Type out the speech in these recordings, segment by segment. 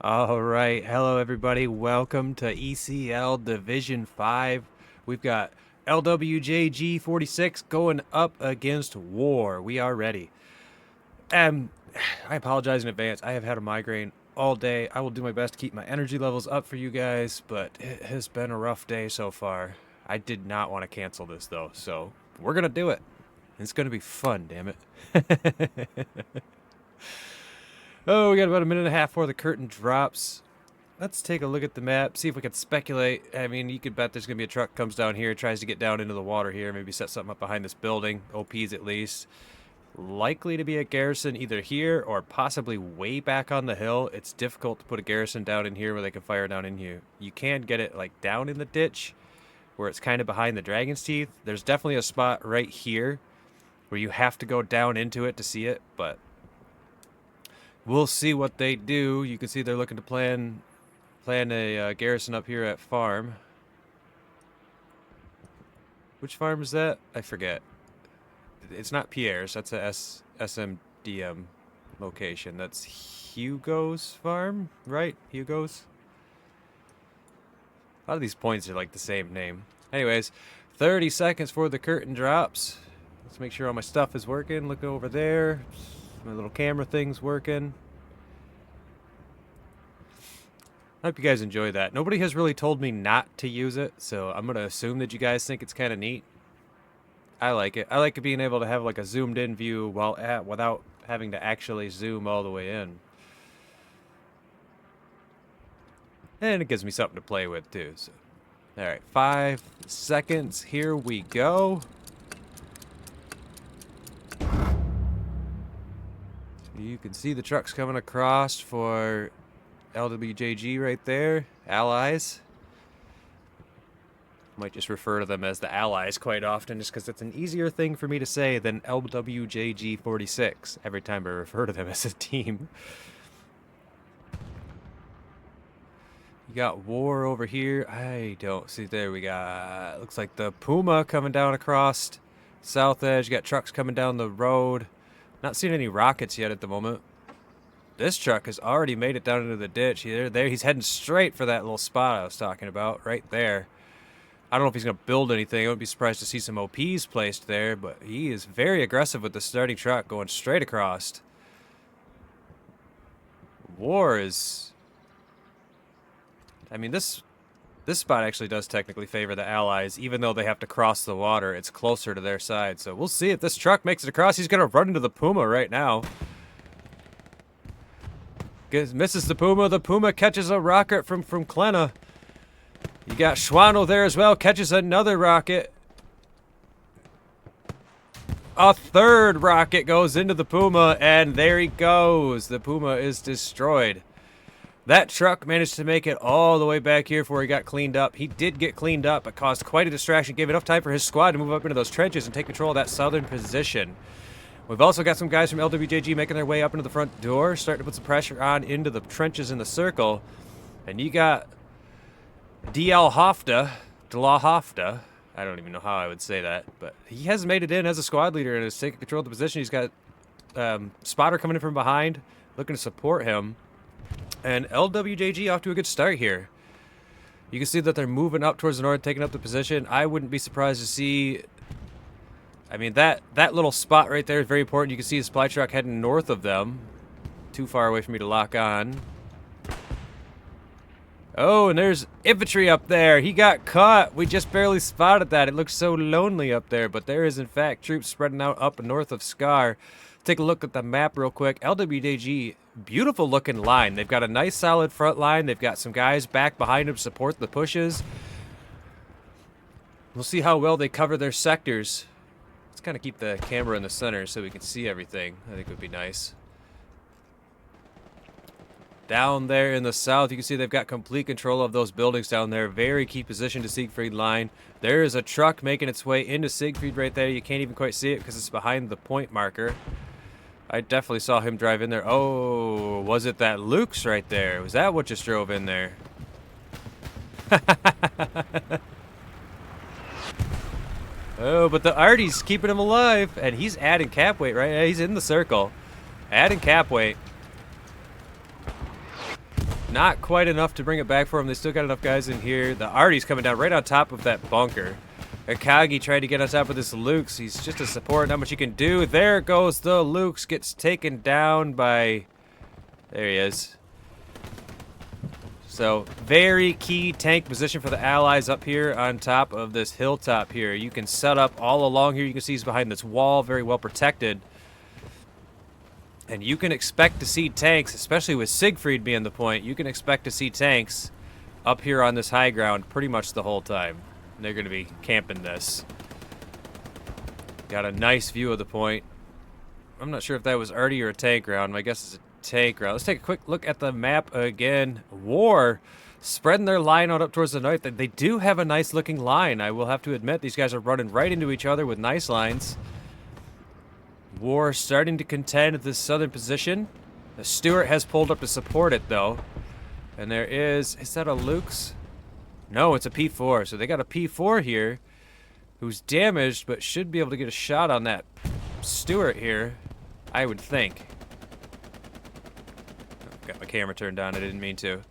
All right, hello everybody. Welcome to ECL Division 5. We've got LwJg46 going up against War. We are ready. I apologize in advance. I have had a migraine all day. I will do my best to keep my energy levels up for you guys, but it has been a rough day so far. I did not want to cancel this though, so we're going to do it. It's going to be fun, damn it. Oh, we got about a minute and a half before the curtain drops. Let's take a look at the map, see if we can speculate. I mean, you could bet there's going to be a truck comes down here, tries to get down into the water here, maybe set something up behind this building, OPs at least. Likely to be a garrison either here or possibly way back on the hill. It's difficult to put a garrison down in here where they can fire down in here. You can get it like down in the ditch where it's kind of behind the dragon's teeth. There's definitely a spot right here where you have to go down into it to see it, but we'll see what they do. You can see they're looking to plan a garrison up here at farm. Which farm is that? I forget. It's not Pierre's. That's a SMDM location. That's Hugo's farm, right? Hugo's? A lot of these points are like the same name. Anyways, 30 seconds before the curtain drops. Let's make sure all my stuff is working. Look over there. My little camera thing's working. I hope you guys enjoy that. Nobody has really told me not to use it, so I'm going to assume that you guys think it's kind of neat. I like it. I like being able to have like a zoomed in view without having to actually zoom all the way in. And it gives me something to play with too. So, all right, 5 seconds. Here we go. You can see the trucks coming across for LwJg right there. Allies. Might just refer to them as the Allies quite often just because it's an easier thing for me to say than LwJg46 every time I refer to them as a team. You got War over here. I don't see. There we got, looks like the Puma coming down across south edge. You got trucks coming down the road. Not seeing any rockets yet at the moment. This truck has already made it down into the ditch. He's heading straight for that little spot I was talking about, right there. I don't know if he's going to build anything. I wouldn't be surprised to see some OPs placed there, but he is very aggressive with the starting truck going straight across. War is... I mean, this spot actually does technically favor the Allies, even though they have to cross the water. It's closer to their side, so we'll see if this truck makes it across. He's going to run into the Puma right now. Misses the Puma. The Puma catches a rocket from Klena. You got Schwano there as well. Catches another rocket. A third rocket goes into the Puma, and there he goes. The Puma is destroyed. That truck managed to make it all the way back here before he got cleaned up. He did get cleaned up, but caused quite a distraction. Gave enough time for his squad to move up into those trenches and take control of that southern position. We've also got some guys from LwJg making their way up into the front door, starting to put some pressure on into the trenches in the circle. And you got DL Hofta, I don't even know how I would say that, but he has made it in as a squad leader and has taken control of the position. He's got Spotter coming in from behind, looking to support him. And LwJg off to a good start here. You can see that they're moving up towards the north, taking up the position. I wouldn't be surprised to see... I mean, that little spot right there is very important. You can see the supply truck heading north of them. Too far away for me to lock on. Oh, and there's infantry up there. He got caught. We just barely spotted that. It looks so lonely up there, but there is, in fact, troops spreading out up north of Scar. Take a look at the map real quick. LwJg, beautiful looking line. They've got a nice solid front line. They've got some guys back behind them to support the pushes. We'll see how well they cover their sectors. Let's kind of keep the camera in the center so we can see everything. I think it would be nice. Down there in the south, you can see they've got complete control of those buildings down there. Very key position to Siegfried line. There is a truck making its way into Siegfried right there. You can't even quite see it because it's behind the point marker. I definitely saw him drive in there. Oh, was it that Luke's right there? Was that what just drove in there? Oh, but the Artie's keeping him alive, and he's adding cap weight, right? Yeah, he's in the circle. Adding cap weight. Not quite enough to bring it back for them. They still got enough guys in here. The Artie's coming down right on top of that bunker. Akagi tried to get on top of this Luke's. He's just a support. Not much he can do. There goes the Luke's. Gets taken down by... There he is. So, very key tank position for the Allies up here on top of this hilltop here. You can set up all along here. You can see he's behind this wall, very well protected. And you can expect to see tanks, especially with Siegfried being the point, you can expect to see tanks up here on this high ground pretty much the whole time. And they're going to be camping this. Got a nice view of the point. I'm not sure if that was arty or a tank round. My guess is a tank round. Let's take a quick look at the map again. War spreading their line out up towards the north. They do have a nice looking line. I will have to admit these guys are running right into each other with nice lines. War starting to contend at this southern position. The Stuart has pulled up to support it though. And there is that a Luke's? No, it's a P4. So they got a P4 here who's damaged but should be able to get a shot on that Stuart here, I would think. Got my camera turned on, I didn't mean to.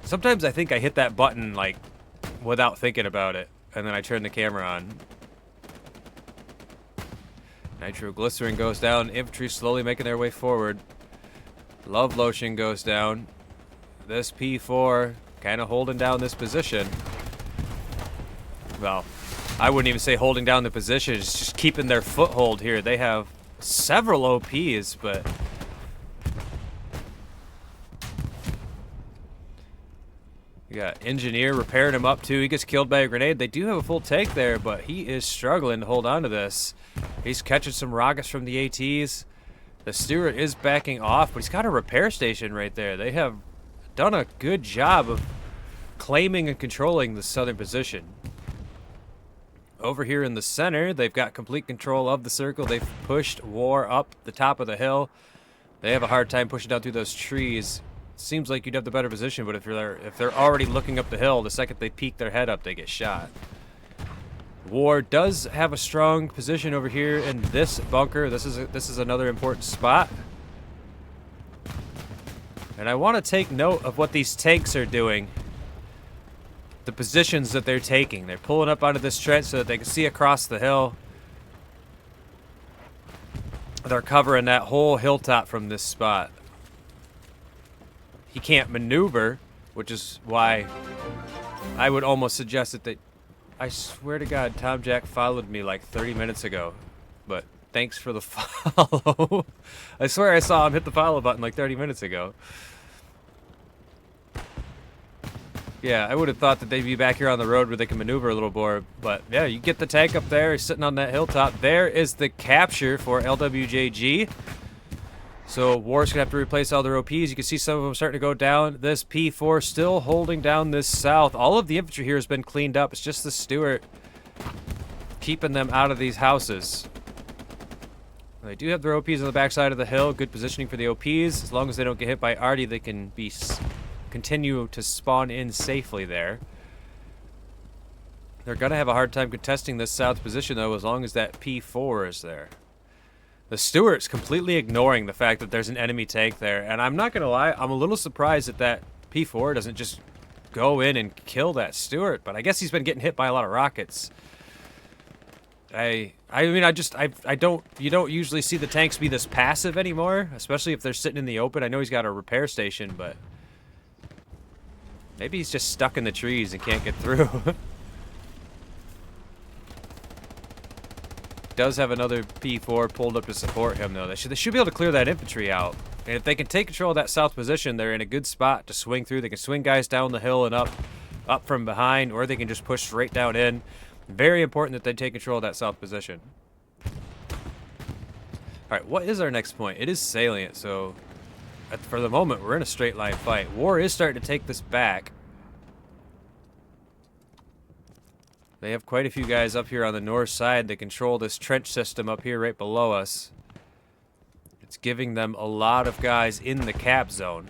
Sometimes I think I hit that button like without thinking about it, and then I turn the camera on. Nitroglycerin goes down, infantry slowly making their way forward. Love Lotion goes down. This P4 kind of holding down this position. Well, I wouldn't even say holding down the position, it's just keeping their foothold here. They have several OPs, but you got Engineer repairing him up too. He gets killed by a grenade. They do have a full tank there, but he is struggling to hold on to this. He's catching some rockets from the ATs. The Stuart is backing off, but he's got a repair station right there. They have done a good job of claiming and controlling the southern position. Over here in the center, they've got complete control of the circle. They've pushed War up the top of the hill. They have a hard time pushing down through those trees. Seems like you'd have the better position, but if they're already looking up the hill, the second they peek their head up, they get shot. War does have a strong position over here in this bunker. This is another important spot. And I want to take note of what these tanks are doing. The positions that they're taking. They're pulling up onto this trench so that they can see across the hill. They're covering that whole hilltop from this spot. He can't maneuver, which is why I would almost suggest that I swear to God, Tom Jack followed me like 30 minutes ago. But thanks for the follow. I swear I saw him hit the follow button like 30 minutes ago. Yeah, I would have thought that they'd be back here on the road where they can maneuver a little more. But yeah, you get the tank up there, he's sitting on that hilltop. There is the capture for LwJg. So War's gonna have to replace all their OPs. You can see some of them starting to go down. This P4 still holding down this south. All of the infantry here has been cleaned up. It's just the Stuart keeping them out of these houses. They do have their OPs on the backside of the hill. Good positioning for the OPs. As long as they don't get hit by arty, they can continue to spawn in safely there. They're gonna have a hard time contesting this south position though, as long as that P4 is there. The Stuart's completely ignoring the fact that there's an enemy tank there, and I'm not gonna lie, I'm a little surprised that that P4 doesn't just go in and kill that Stuart, but I guess he's been getting hit by a lot of rockets. I mean, you don't usually see the tanks be this passive anymore, especially if they're sitting in the open. I know he's got a repair station, but maybe he's just stuck in the trees and can't get through. Does have another P4 pulled up to support him though. They should be able to clear that infantry out. And if they can take control of that south position, they're in a good spot to swing through. They can swing guys down the hill and up from behind, or they can just push straight down in. Very important that they take control of that south position. Alright, what is our next point? It is salient, so for the moment we're in a straight line fight. War is starting to take this back. They have quite a few guys up here on the north side that control this trench system up here right below us. It's giving them a lot of guys in the cap zone.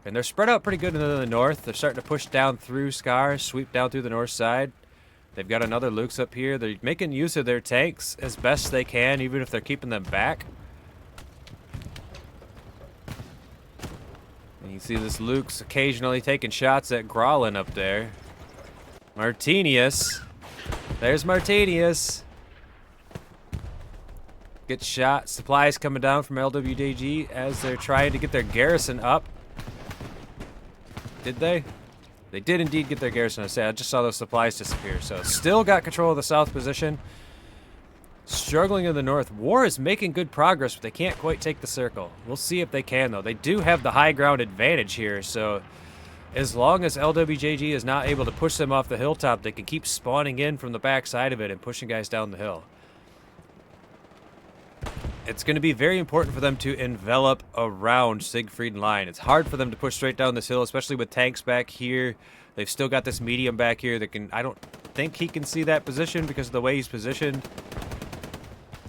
And they're spread out pretty good in the north. They're starting to push down through Scar, sweep down through the north side. They've got another Luke's up here. They're making use of their tanks as best they can, even if they're keeping them back. You see this Luke's occasionally taking shots at Growlin up there. Martinius. There's Martinius. Gets shot. Supplies coming down from LwJg as they're trying to get their garrison up. Did they? They did indeed get their garrison. I just saw those supplies disappear. So still got control of the south position. Struggling in the north. War is making good progress, but they can't quite take the circle. We'll see if they can, though. They do have the high ground advantage here, so as long as LwJg is not able to push them off the hilltop, they can keep spawning in from the back side of it and pushing guys down the hill. It's going to be very important for them to envelop around Siegfried line. It's hard for them to push straight down this hill, especially with tanks back here. They've still got this medium back here that can... I don't think he can see that position because of the way he's positioned.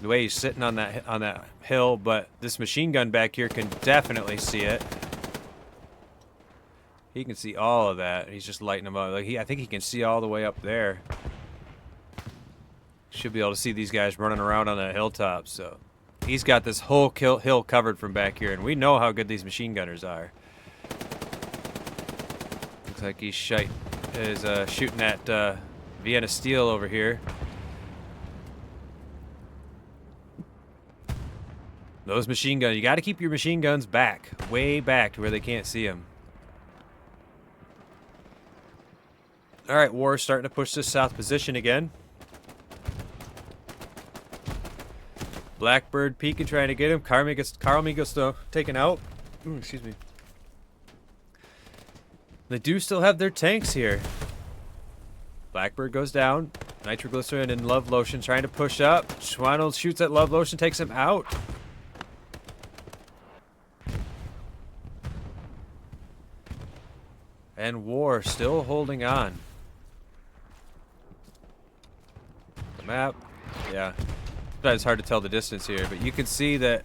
The way he's sitting on that hill, but this machine gun back here can definitely see it. He can see all of that. He's just lighting them up. Like I think he can see all the way up there. Should be able to see these guys running around on that hilltop. So he's got this whole hill covered from back here, and we know how good these machine gunners are. Looks like he's shooting at Vienna Steel over here. Those machine guns, you got to keep your machine guns back, way back to where they can't see them. All right, War is starting to push this south position again. Blackbird peeking, trying to get him. Carl gets taken out. Ooh, excuse me. They do still have their tanks here. Blackbird goes down. Nitroglycerin and Love Lotion trying to push up. Schwannel shoots at Love Lotion, takes him out. And War still holding on. The map, yeah. It's hard to tell the distance here, but you can see that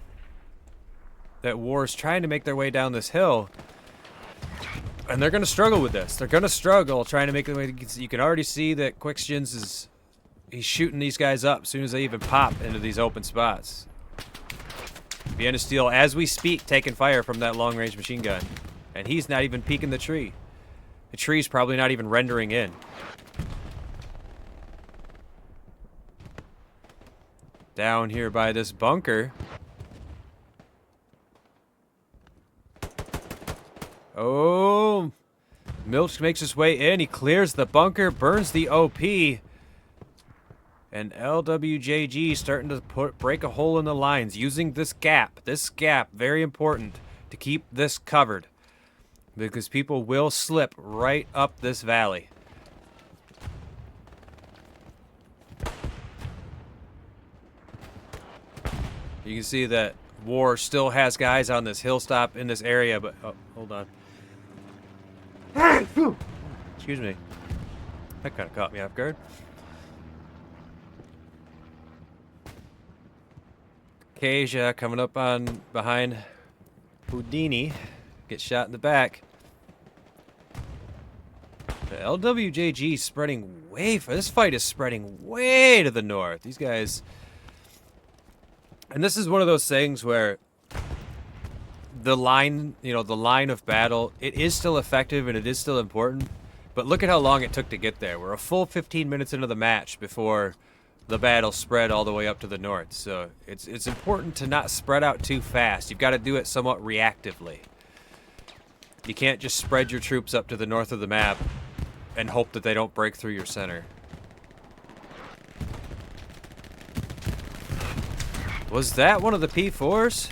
War is trying to make their way down this hill. And they're going to struggle with this. They're going to struggle trying to make their way. You can already see that Quickskins he's shooting these guys up as soon as they even pop into these open spots. Vienna Steel, as we speak, taking fire from that long-range machine gun. And he's not even peeking the tree. The tree's probably not even rendering in. Down here by this bunker. Oh, Milch makes his way in. He clears the bunker, burns the OP. And LwJg starting to break a hole in the lines using this gap. This gap, very important to keep this covered. Because people will slip right up this valley. You can see that War still has guys on this hilltop in this area, but... Oh, hold on. Excuse me. That kind of caught me off guard. Kasia coming up on behind Houdini. Gets shot in the back. The LwJg spreading way... This fight is spreading way to the north. These guys... And this is one of those things where the line, the line of battle, it is still effective and it is still important. But look at how long it took to get there. We're a full 15 minutes into the match before the battle spread all the way up to the north. So it's important to not spread out too fast. You've got to do it somewhat reactively. You can't just spread your troops up to the north of the map and hope that they don't break through your center. Was that one of the P4s?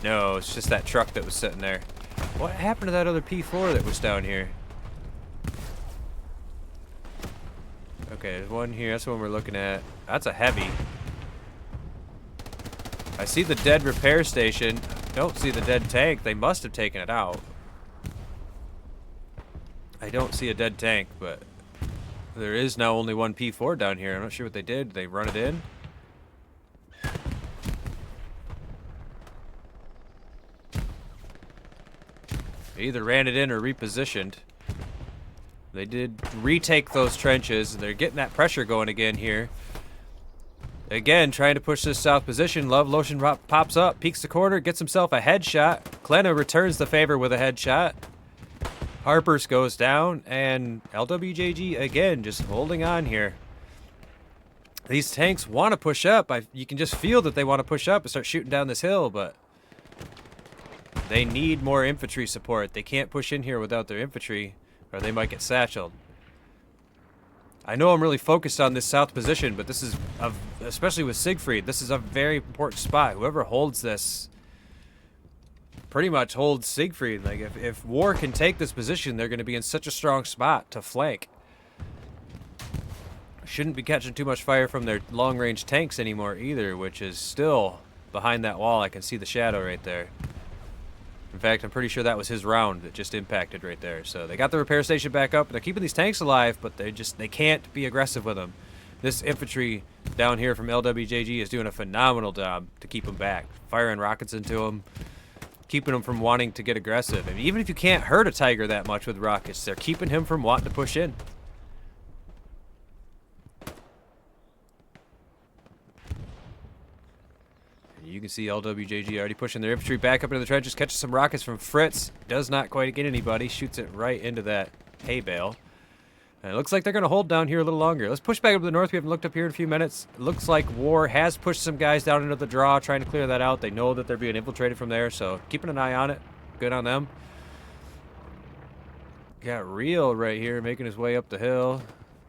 No, it's just that truck that was sitting there. What happened to that other P4 that was down here? Okay, there's one here. That's the one we're looking at. That's a heavy. I see the dead repair station. Don't see the dead tank. They must have taken it out. I don't see a dead tank, but there is now only one P4 down here. I'm not sure what they did. Did they run it in? They either ran it in or repositioned. They did retake those trenches. They're getting that pressure going again here. Again, trying to push this south position. LwJg46 pops up, peeks the corner, gets himself a headshot. Klenna returns the favor with a headshot. Harpers goes down, and LwJg again just holding on here. These tanks want to push up. You can just feel that they want to push up and start shooting down this hill, but they need more infantry support. They can't push in here without their infantry, or they might get satcheled. I know I'm really focused on this south position, but this is, especially with Siegfried, this is a very important spot. Whoever holds this pretty much holds Siegfried. Like, if War can take this position, they're going to be in such a strong spot to flank. Shouldn't be catching too much fire from their long-range tanks anymore either, which is still behind that wall. I can see the shadow right there. In fact, I'm pretty sure that was his round that just impacted right there. So they got the repair station back up. They're keeping these tanks alive, but they can't be aggressive with them. This infantry down here from LwJg is doing a phenomenal job to keep them back. Firing rockets into them, keeping them from wanting to get aggressive. I mean, even if you can't hurt a Tiger that much with rockets, they're keeping him from wanting to push in. You can see LwJg already pushing their infantry back up into the trenches, catches some rockets from Fritz. Does not quite get anybody. Shoots it right into that hay bale. And it looks like they're going to hold down here a little longer. Let's push back up to the north. We haven't looked up here in a few minutes. It looks like War has pushed some guys down into the draw, trying to clear that out. They know that they're being infiltrated from there, so keeping an eye on it. Good on them. Got Real right here making his way up the hill.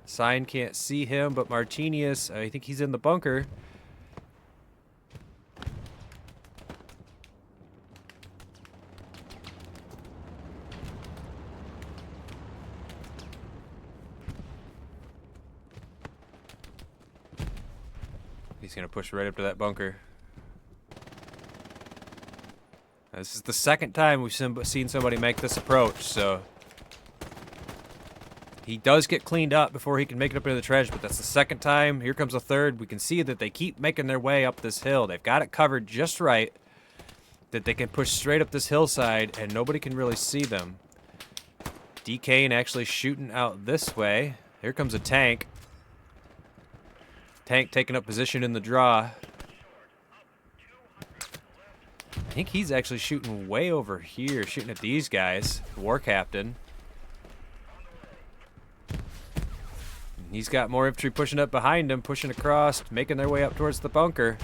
Sign can't see him, but Martinius, I think he's in the bunker. He's going to push right up to that bunker. This is the second time we've seen somebody make this approach, so he does get cleaned up before he can make it up into the trench, but that's the second time. Here comes a third. We can see that they keep making their way up this hill. They've got it covered just right, that they can push straight up this hillside, and nobody can really see them. DK actually shooting out this way. Here comes a tank. Tank taking up position in the draw. I think he's actually shooting way over here, shooting at these guys. War Captain. He's got more infantry pushing up behind him, pushing across, making their way up towards the bunker.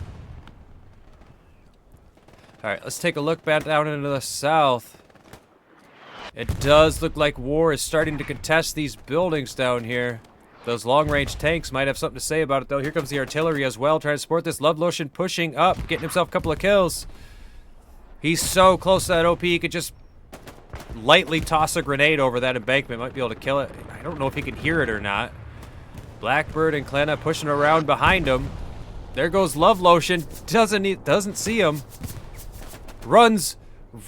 Alright, let's take a look back down into the south. It does look like War is starting to contest these buildings down here. Those long-range tanks might have something to say about it, though. Here comes the artillery as well, trying to support this. LwJg pushing up, getting himself a couple of kills. He's so close to that OP, he could just lightly toss a grenade over that embankment. Might be able to kill it. I don't know if he can hear it or not. Blackbird and Klenna pushing around behind him. There goes LwJg. Doesn't see him. Runs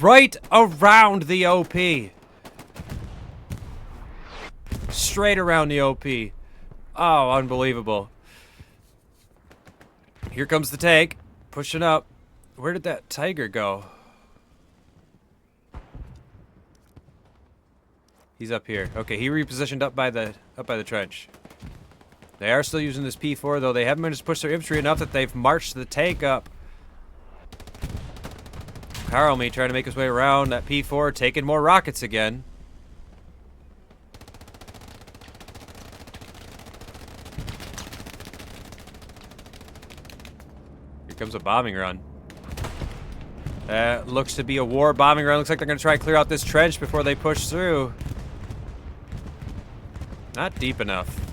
right around the OP. Straight around the OP. Oh, unbelievable. Here comes the tank. Pushing up. Where did that Tiger go? He's up here. Okay, he repositioned up by the trench. They are still using this P4, though. They haven't managed to push their infantry enough that they've marched the tank up. Karlme trying to make his way around that P4, taking more rockets again. Here comes a bombing run. That looks to be a War bombing run. Looks like they're going to try and clear out this trench before they push through. Not deep enough.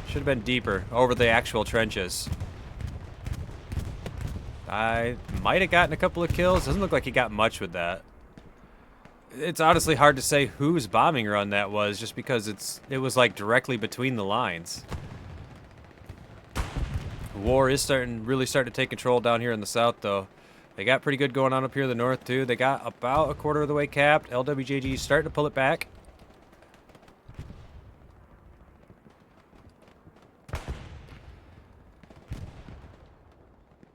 Should have been deeper over the actual trenches. I might have gotten a couple of kills. Doesn't look like he got much with that. It's honestly hard to say whose bombing run that was, just because it was like directly between the lines. War is really starting to take control down here in the south, though. They got pretty good going on up here in the north, too. They got about a quarter of the way capped. LwJg is starting to pull it back.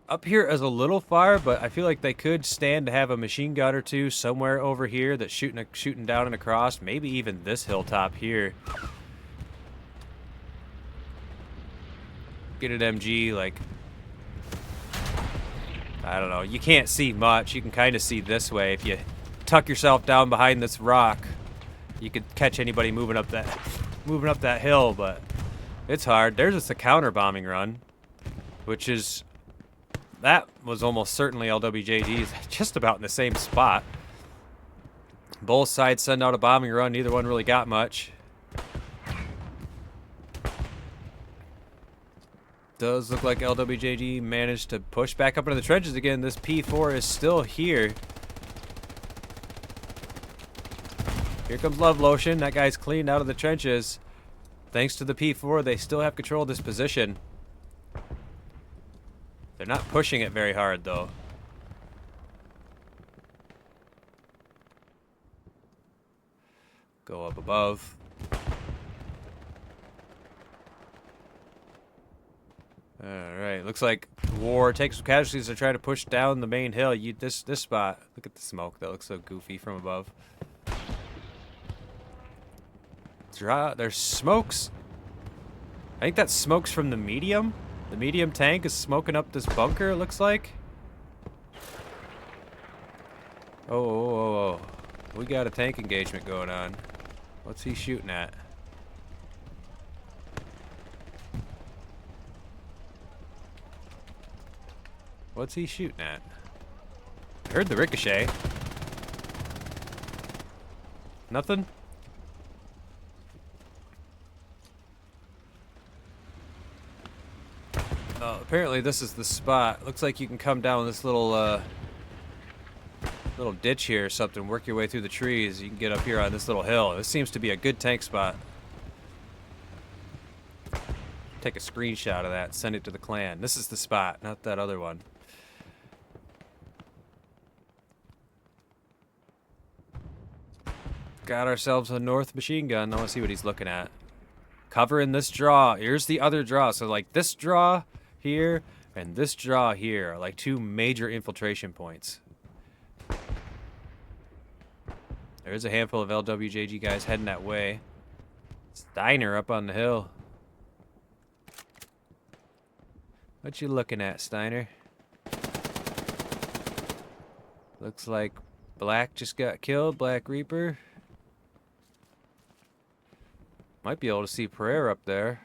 Up here is a little far, but I feel like they could stand to have a machine gun or two somewhere over here that's shooting down and across. Maybe even this hilltop here. Get an MG, like, I don't know. You can't see much. You can kind of see this way. If you tuck yourself down behind this rock, you could catch anybody moving up that hill, but it's hard. There's just a counter bombing run, which is, that was almost certainly LwJg's, just about in the same spot. Both sides send out a bombing run. Neither one really got much. Does look like LwJg managed to push back up into the trenches again. This P4 is still here. Here comes Love Lotion. That guy's cleaned out of the trenches. Thanks to the P4, they still have control of this position. They're not pushing it very hard, though. Go up above. Alright, looks like War takes some casualties. They're trying to push down the main hill. This spot. Look at the smoke. That looks so goofy from above. There's smokes. I think that smoke's from the medium. The medium tank is smoking up this bunker, it looks like. Oh. We got a tank engagement going on. What's he shooting at? What's he shooting at? I heard the ricochet. Nothing? Oh, apparently this is the spot. Looks like you can come down this little ditch here or something, work your way through the trees. You can get up here on this little hill. This seems to be a good tank spot. Take a screenshot of that, send it to the clan. This is the spot, not that other one. Got ourselves a north machine gun. I want to see what he's looking at. Covering this draw. Here's the other draw. So like this draw here and this draw here are like two major infiltration points. There's a handful of LwJg guys heading that way. Steiner up on the hill. What you looking at, Steiner? Looks like Black just got killed. Black Reaper. Might be able to see Pereira up there.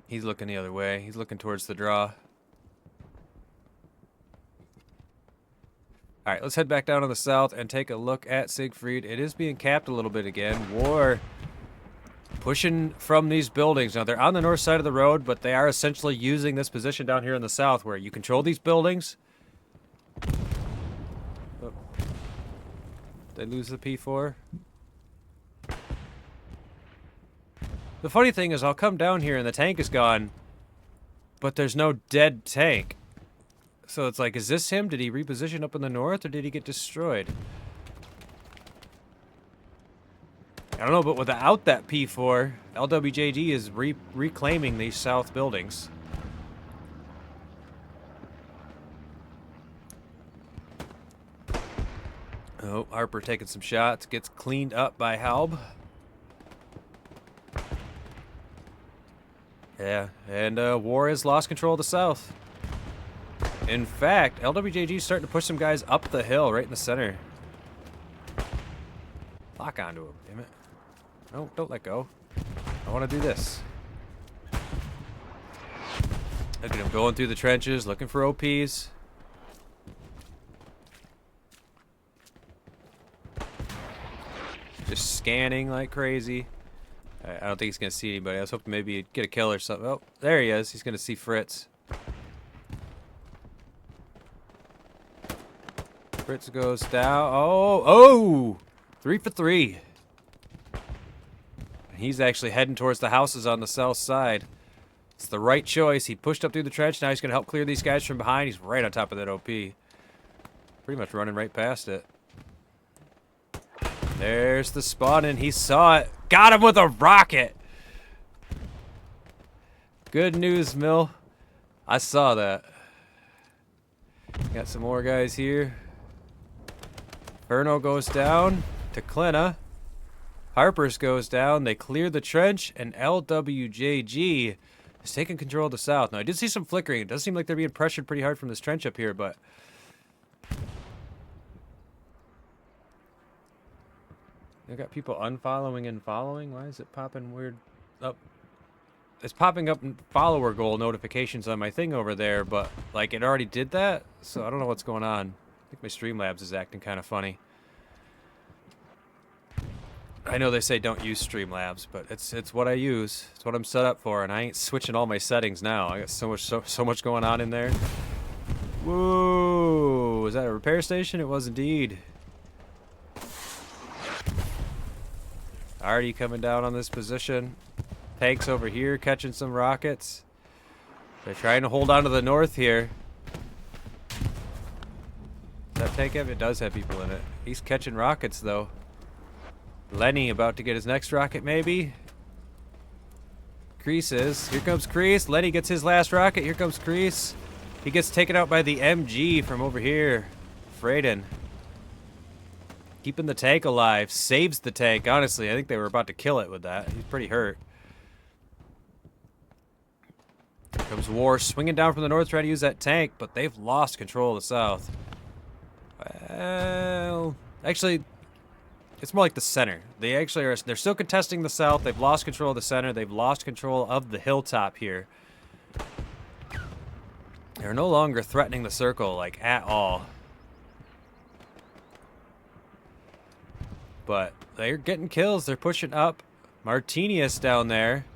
He's looking the other way. He's looking towards the draw. Alright, let's head back down to the south and take a look at Siegfried. It is being capped a little bit again. War pushing from these buildings. Now, they're on the north side of the road, but they are essentially using this position down here in the south where you control these buildings. Oh. They lose the P4. The funny thing is I'll come down here and the tank is gone, but there's no dead tank. So it's like, is this him? Did he reposition up in the north or did he get destroyed? I don't know, but without that P4, LwJg is reclaiming these south buildings. Oh, Harper taking some shots. Gets cleaned up by Halb. Yeah, and War has lost control of the south. In fact, LwJg is starting to push some guys up the hill right in the center. Lock onto him, damn it. No, don't let go. I want to do this. Look at him going through the trenches, looking for OPs. Just scanning like crazy. I don't think he's going to see anybody. I was hoping maybe he'd get a kill or something. Oh, there he is. He's going to see Fritz. Fritz goes down. Oh! 3 for 3. And he's actually heading towards the houses on the south side. It's the right choice. He pushed up through the trench. Now he's going to help clear these guys from behind. He's right on top of that OP. Pretty much running right past it. There's the spawn, and he saw it. Got him with a rocket. Good news, Mill. I saw that. Got some more guys here. Inferno goes down to Klena. Harper's goes down. They clear the trench, and LwJg He's taking control of the south. Now, I did see some flickering. It does seem like they're being pressured pretty hard from this trench up here, but... I got people unfollowing and following. Why is it popping weird? Oh. It's popping up follower goal notifications on my thing over there, but, like, it already did that, so I don't know what's going on. I think my Streamlabs is acting kind of funny. I know they say don't use Streamlabs, but it's what I use. It's what I'm set up for, and I ain't switching all my settings now. I got so much going on in there. Whoa! Is that a repair station? It was indeed. Already coming down on this position. Tanks over here catching some rockets. They're trying to hold on to the north here. Does that tank have? It does have people in it. He's catching rockets though. Lenny about to get his next rocket, maybe? Crease is. Here comes Crease. Lenny gets his last rocket. Here comes Crease. He gets taken out by the MG from over here. Frayden. Keeping the tank alive. Saves the tank, honestly. I think they were about to kill it with that. He's pretty hurt. Here comes War swinging down from the north trying to use that tank, but they've lost control of the south. Well, actually... It's more like the center. They actually are. They're still contesting the south. They've lost control of the center. They've lost control of the hilltop here. They're no longer threatening the circle, like, at all. But they're getting kills. They're pushing up. Martinius down there.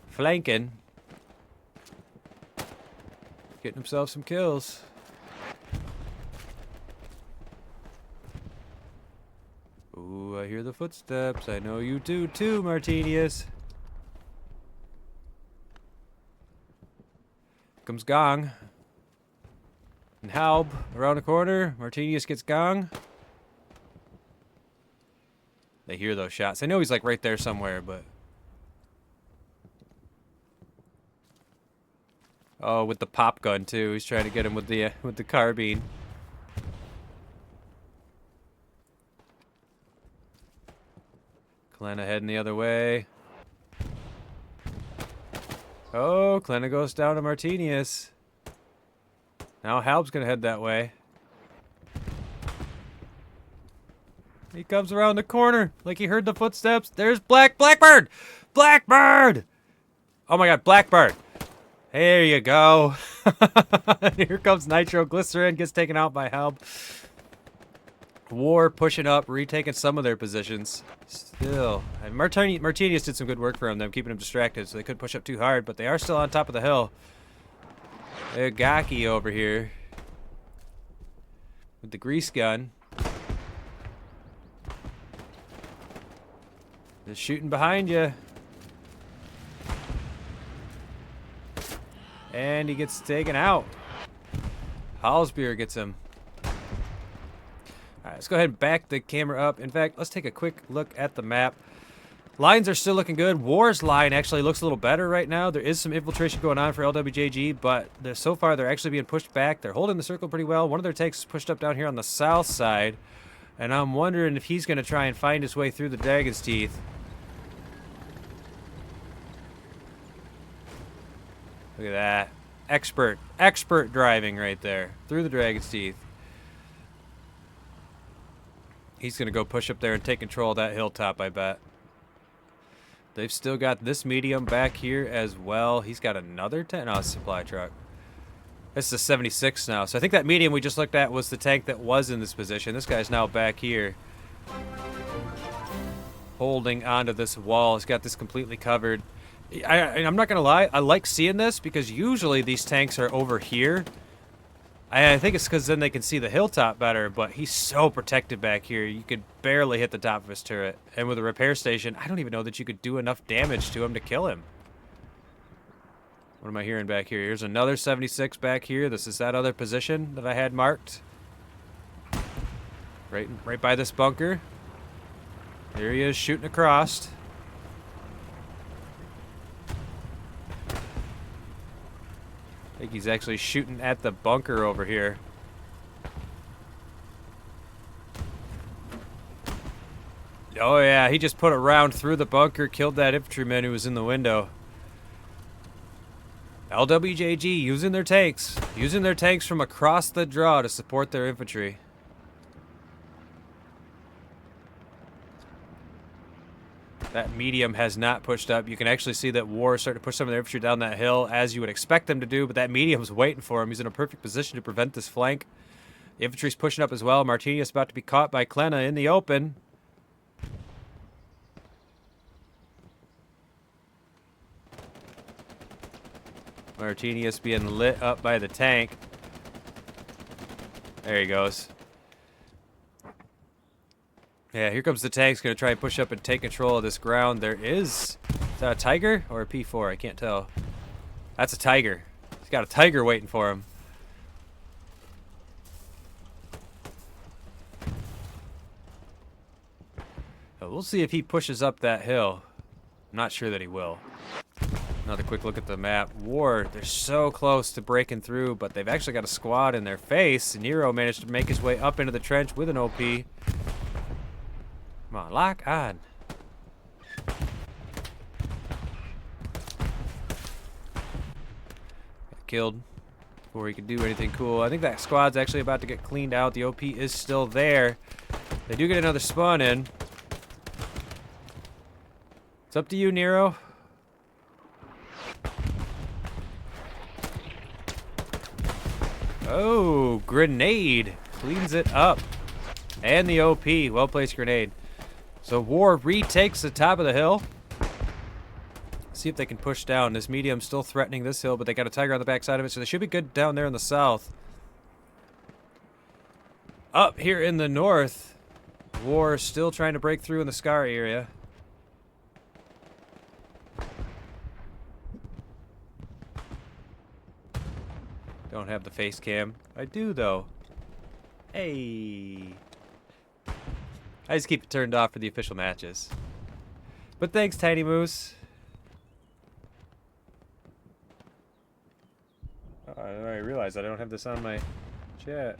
Flanking. Getting himself some kills. Ooh, I hear the footsteps. I know you do too, Martinius. Comes Gong. And Halb around the corner. Martinius gets Gong. They hear those shots. I know he's like right there somewhere, but... Oh, with the pop gun too. He's trying to get him with the carbine. Klena heading the other way. Oh, Klena goes down to Martinius. Now Halb's gonna head that way. He comes around the corner like he heard the footsteps. There's Blackbird! Blackbird! Oh my god, Blackbird! There you go. Here comes Nitroglycerin, gets taken out by Halb. War pushing up, retaking some of their positions. Still. And Martinius did some good work for them, keeping them distracted, so they couldn't push up too hard, but they are still on top of the hill. Gaki over here. With the grease gun. They're shooting behind you. And he gets taken out. Halsbeer gets him. Alright, let's go ahead and back the camera up. In fact, let's take a quick look at the map. Lines are still looking good. War's line actually looks a little better right now. There is some infiltration going on for LwJg, but so far they're actually being pushed back. They're holding the circle pretty well. One of their tanks is pushed up down here on the south side, and I'm wondering if he's going to try and find his way through the Dragon's Teeth. Look at that. Expert driving right there. Through the Dragon's Teeth. He's going to go push up there and take control of that hilltop, I bet. They've still got this medium back here as well. He's got another tank. No, it's a supply truck. This is a 76 now. So I think that medium we just looked at was the tank that was in this position. This guy's now back here. Holding onto this wall. He's got this completely covered. I'm not going to lie. I like seeing this because usually these tanks are over here. I think it's because then they can see the hilltop better, but he's so protected back here. You could barely hit the top of his turret. And with a repair station, I don't even know that you could do enough damage to him to kill him. What am I hearing back here? Here's another 76 back here. This is that other position that I had marked. Right by this bunker. There he is, shooting across. I think he's actually shooting at the bunker over here. Oh yeah, he just put a round through the bunker, killed that infantryman who was in the window. LwJg using their tanks from across the draw to support their infantry. That medium has not pushed up. You can actually see that War is starting to push some of their infantry down that hill, as you would expect them to do, but that medium's waiting for him. He's in a perfect position to prevent this flank. The infantry's pushing up as well. Martinius about to be caught by Klena in the open. Martinius being lit up by the tank. There he goes. Yeah, here comes the tank's going to try and push up and take control of this ground. There is that a Tiger or a P4? I can't tell. That's a Tiger. He's got a Tiger waiting for him. So we'll see if he pushes up that hill. I'm not sure that he will. Another quick look at the map. War, they're so close to breaking through, but they've actually got a squad in their face. Nero managed to make his way up into the trench with an OP. Come on, lock on. Got killed before he could do anything cool. I think that squad's actually about to get cleaned out. The OP is still there. They do get another spawn in. It's up to you, Nero. Oh, grenade. Cleans it up. And the OP. Well-placed grenade. So War retakes the top of the hill. See if they can push down. This medium's still threatening this hill, but they got a Tiger on the backside of it, so they should be good down there in the south. Up here in the north, War still trying to break through in the Scar area. Don't have the face cam. I do, though. Hey. I just keep it turned off for the official matches. But thanks, Tiny Moose. Oh, I realized I don't have this on my chat.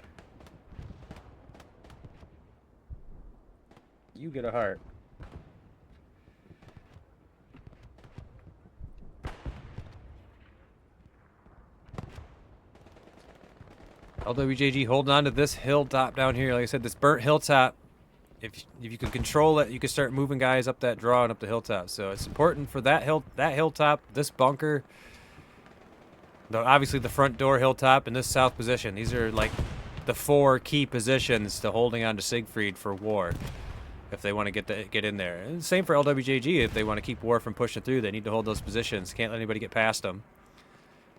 You get a heart. LwJg holding on to this hilltop down here. Like I said, this burnt hilltop. If you can control it, you can start moving guys up that draw and up the hilltop. So it's important for that hilltop, this bunker, obviously the front door hilltop, and this south position. These are like the 4 key positions to holding on to Siegfried for War, if they want to get in there. And same for LwJg. If they want to keep War from pushing through, they need to hold those positions. Can't let anybody get past them.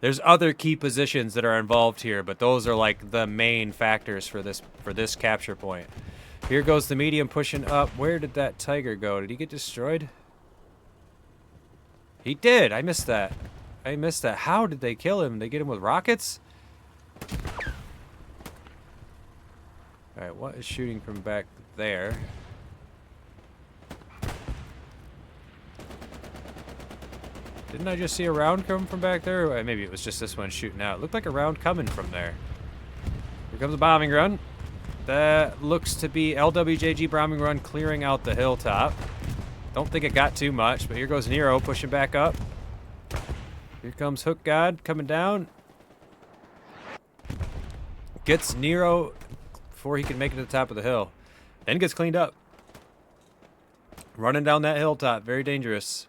There's other key positions that are involved here, but those are like the main factors for this capture point. Here goes the medium pushing up. Where did that Tiger go? Did he get destroyed? He did. I missed that. I missed that. How did they kill him? They get him with rockets? Alright, what is shooting from back there? Didn't I just see a round come from back there? Or maybe it was just this one shooting out. It looked like a round coming from there. Here comes a bombing run. That looks to be LwJg bombing run clearing out the hilltop. Don't think it got too much, but here goes Nero pushing back up. Here comes Hook God coming down. Gets Nero before he can make it to the top of the hill. Then gets cleaned up. Running down that hilltop. Very dangerous.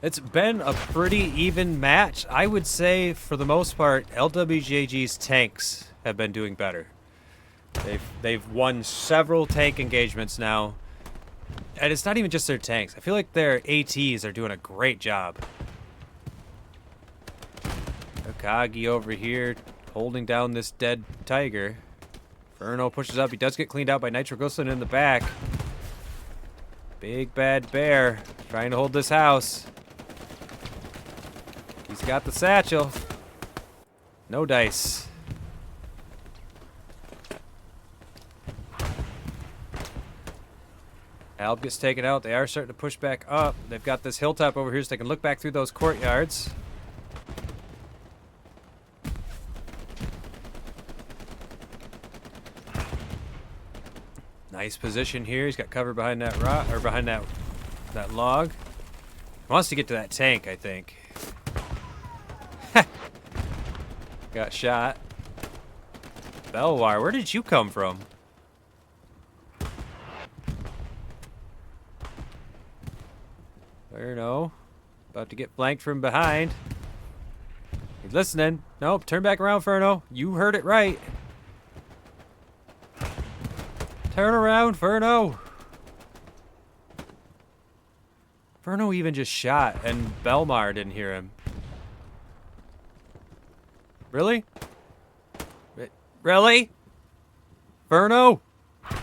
It's been a pretty even match. I would say, for the most part, LwJg's tanks have been doing better. They've won several tank engagements now. And it's not even just their tanks. I feel like their ATs are doing a great job. Okagi over here holding down this dead Tiger. Inferno pushes up. He does get cleaned out by Nitroglycerin in the back. Big bad bear trying to hold this house. He's got the satchel. No dice. Alb gets taken out. They are starting to push back up. They've got this hilltop over here so they can look back through those courtyards. Nice position here. He's got cover behind that rock, or behind that log. He wants to get to that tank, I think. Got shot. Belwire, where did you come from? No. About to get flanked from behind. He's listening. Nope, turn back around, Furno. You heard it right. Turn around, Furno. Furno even just shot, and Belmar didn't hear him. Really? Really? Furno?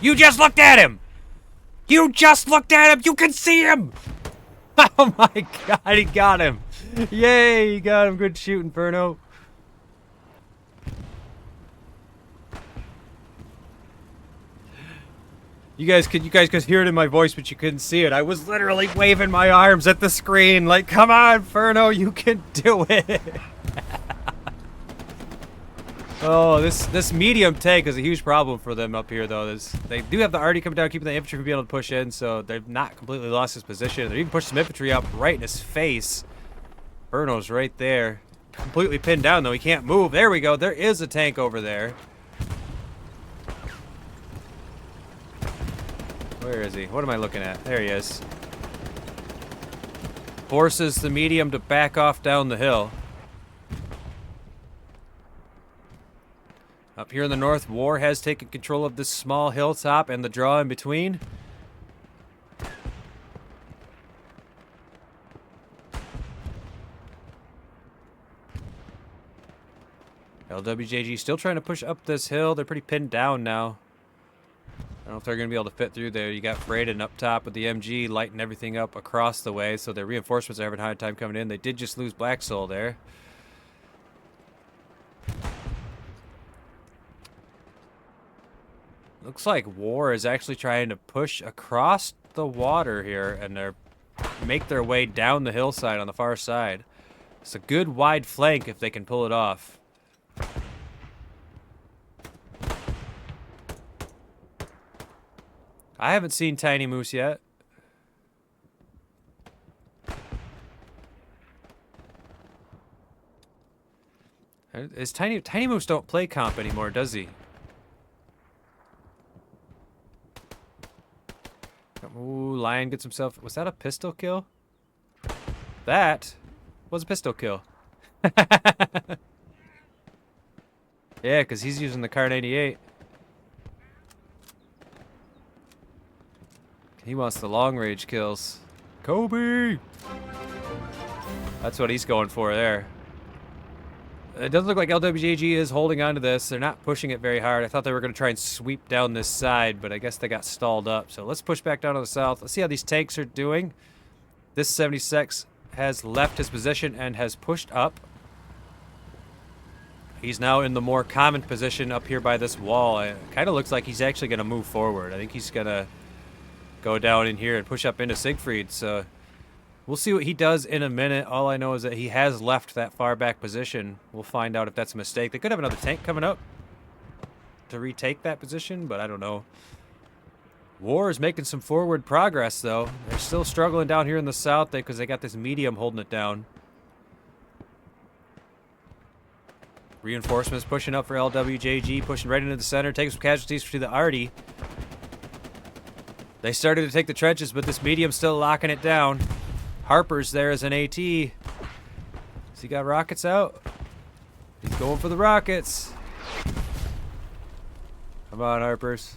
You just looked at him! You just looked at him! You can see him! Oh my god, he got him! Yay, he got him. Good shooting, Furno. You guys could hear it in my voice, but you couldn't see it. I was literally waving my arms at the screen like, come on, Furno, you can do it. Oh, this medium tank is a huge problem for them up here, though. They do have the arty coming down, keeping the infantry from being able to push in, so they've not completely lost his position. They're even pushing some infantry up right in his face. Furno's right there. Completely pinned down, though. He can't move. There we go. There is a tank over there. Where is he? What am I looking at? There he is. Forces the medium to back off down the hill. Up here in the north, War has taken control of this small hilltop and the draw in between. LwJg still trying to push up this hill. They're pretty pinned down now. I don't know if they're going to be able to fit through there. You got Braden up top with the MG lighting everything up across the way, so their reinforcements are having a hard time coming in. They did just lose Black Soul there. Looks like War is actually trying to push across the water here, and they're make their way down the hillside on the far side. It's a good wide flank if they can pull it off. I haven't seen Tiny Moose yet. Is Tiny Moose don't play comp anymore, does he? Ooh, Lion gets himself... Was that a pistol kill? That was a pistol kill. Yeah, because he's using the Kar 98. He wants the long range kills. Kobe! That's what he's going for there. It doesn't look like LwJg is holding on to this. They're not pushing it very hard. I thought they were going to try and sweep down this side, but I guess they got stalled up. So let's push back down to the south. Let's see how these tanks are doing. This 76 has left his position and has pushed up. He's now in the more common position up here by this wall. It kind of looks like he's actually going to move forward. I think he's going to go down in here and push up into Siegfried. So we'll see what he does in a minute. All I know is that he has left that far back position. We'll find out if that's a mistake. They could have another tank coming up to retake that position, but I don't know. War is making some forward progress, though. They're still struggling down here in the south because they got this medium holding it down. Reinforcements pushing up for LwJg, pushing right into the center, taking some casualties to the arty. They started to take the trenches, but this medium's still locking it down. Harper's there as an AT. Has he got rockets out? He's going for the rockets. Come on, Harpers.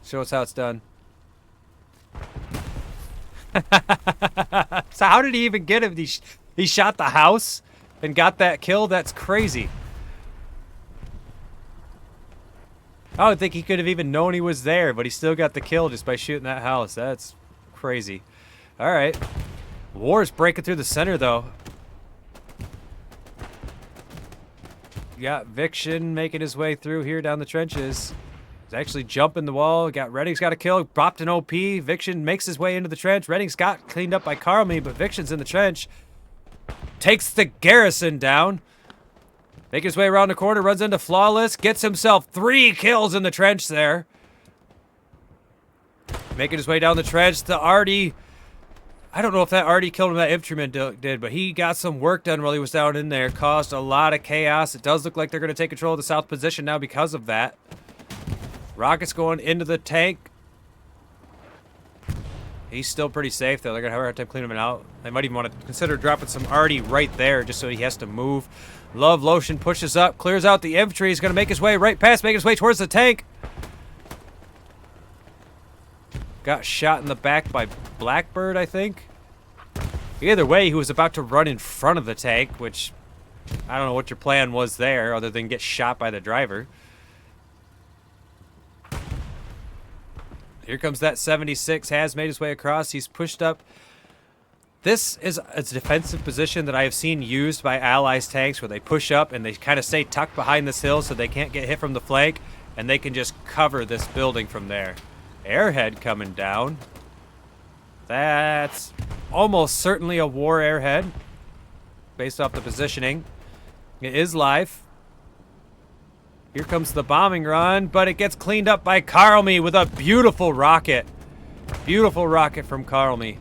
Show us how it's done. So how did he even get him? He shot the house and got that kill? That's crazy. I don't think he could have even known he was there, but he still got the kill just by shooting that house. That's crazy. All right. War's breaking through the center, though. You got Viction making his way through here down the trenches. He's actually jumping the wall. Got Redding's got a kill. Popped an OP. Viction makes his way into the trench. Redding's got cleaned up by Carmy, but Viction's in the trench. Takes the garrison down. Making his way around the corner. Runs into Flawless. Gets himself 3 kills in the trench there. Making his way down the trench. The Artie, I don't know if that Artie killed him, that infantryman did, but he got some work done while he was down in there. Caused a lot of chaos. It does look like they're going to take control of the south position now because of that. Rockets going into the tank. He's still pretty safe, though. They're going to have a hard time cleaning him out. They might even want to consider dropping some Artie right there just so he has to move. LwJg46 pushes up, clears out the infantry. He's going to make his way right past, making his way towards the tank. Got shot in the back by Blackbird, I think. Either way, he was about to run in front of the tank, which I don't know what your plan was there other than get shot by the driver. Here comes that 76, has made his way across. He's pushed up. This is a defensive position that I have seen used by Allies tanks where they push up and they kind of stay tucked behind this hill so they can't get hit from the flank, and they can just cover this building from there. Airhead coming down. That's almost certainly a war airhead based off the positioning. It is live. Here comes the bombing run, but it gets cleaned up by Karlme with a beautiful rocket. Beautiful rocket from Karlme.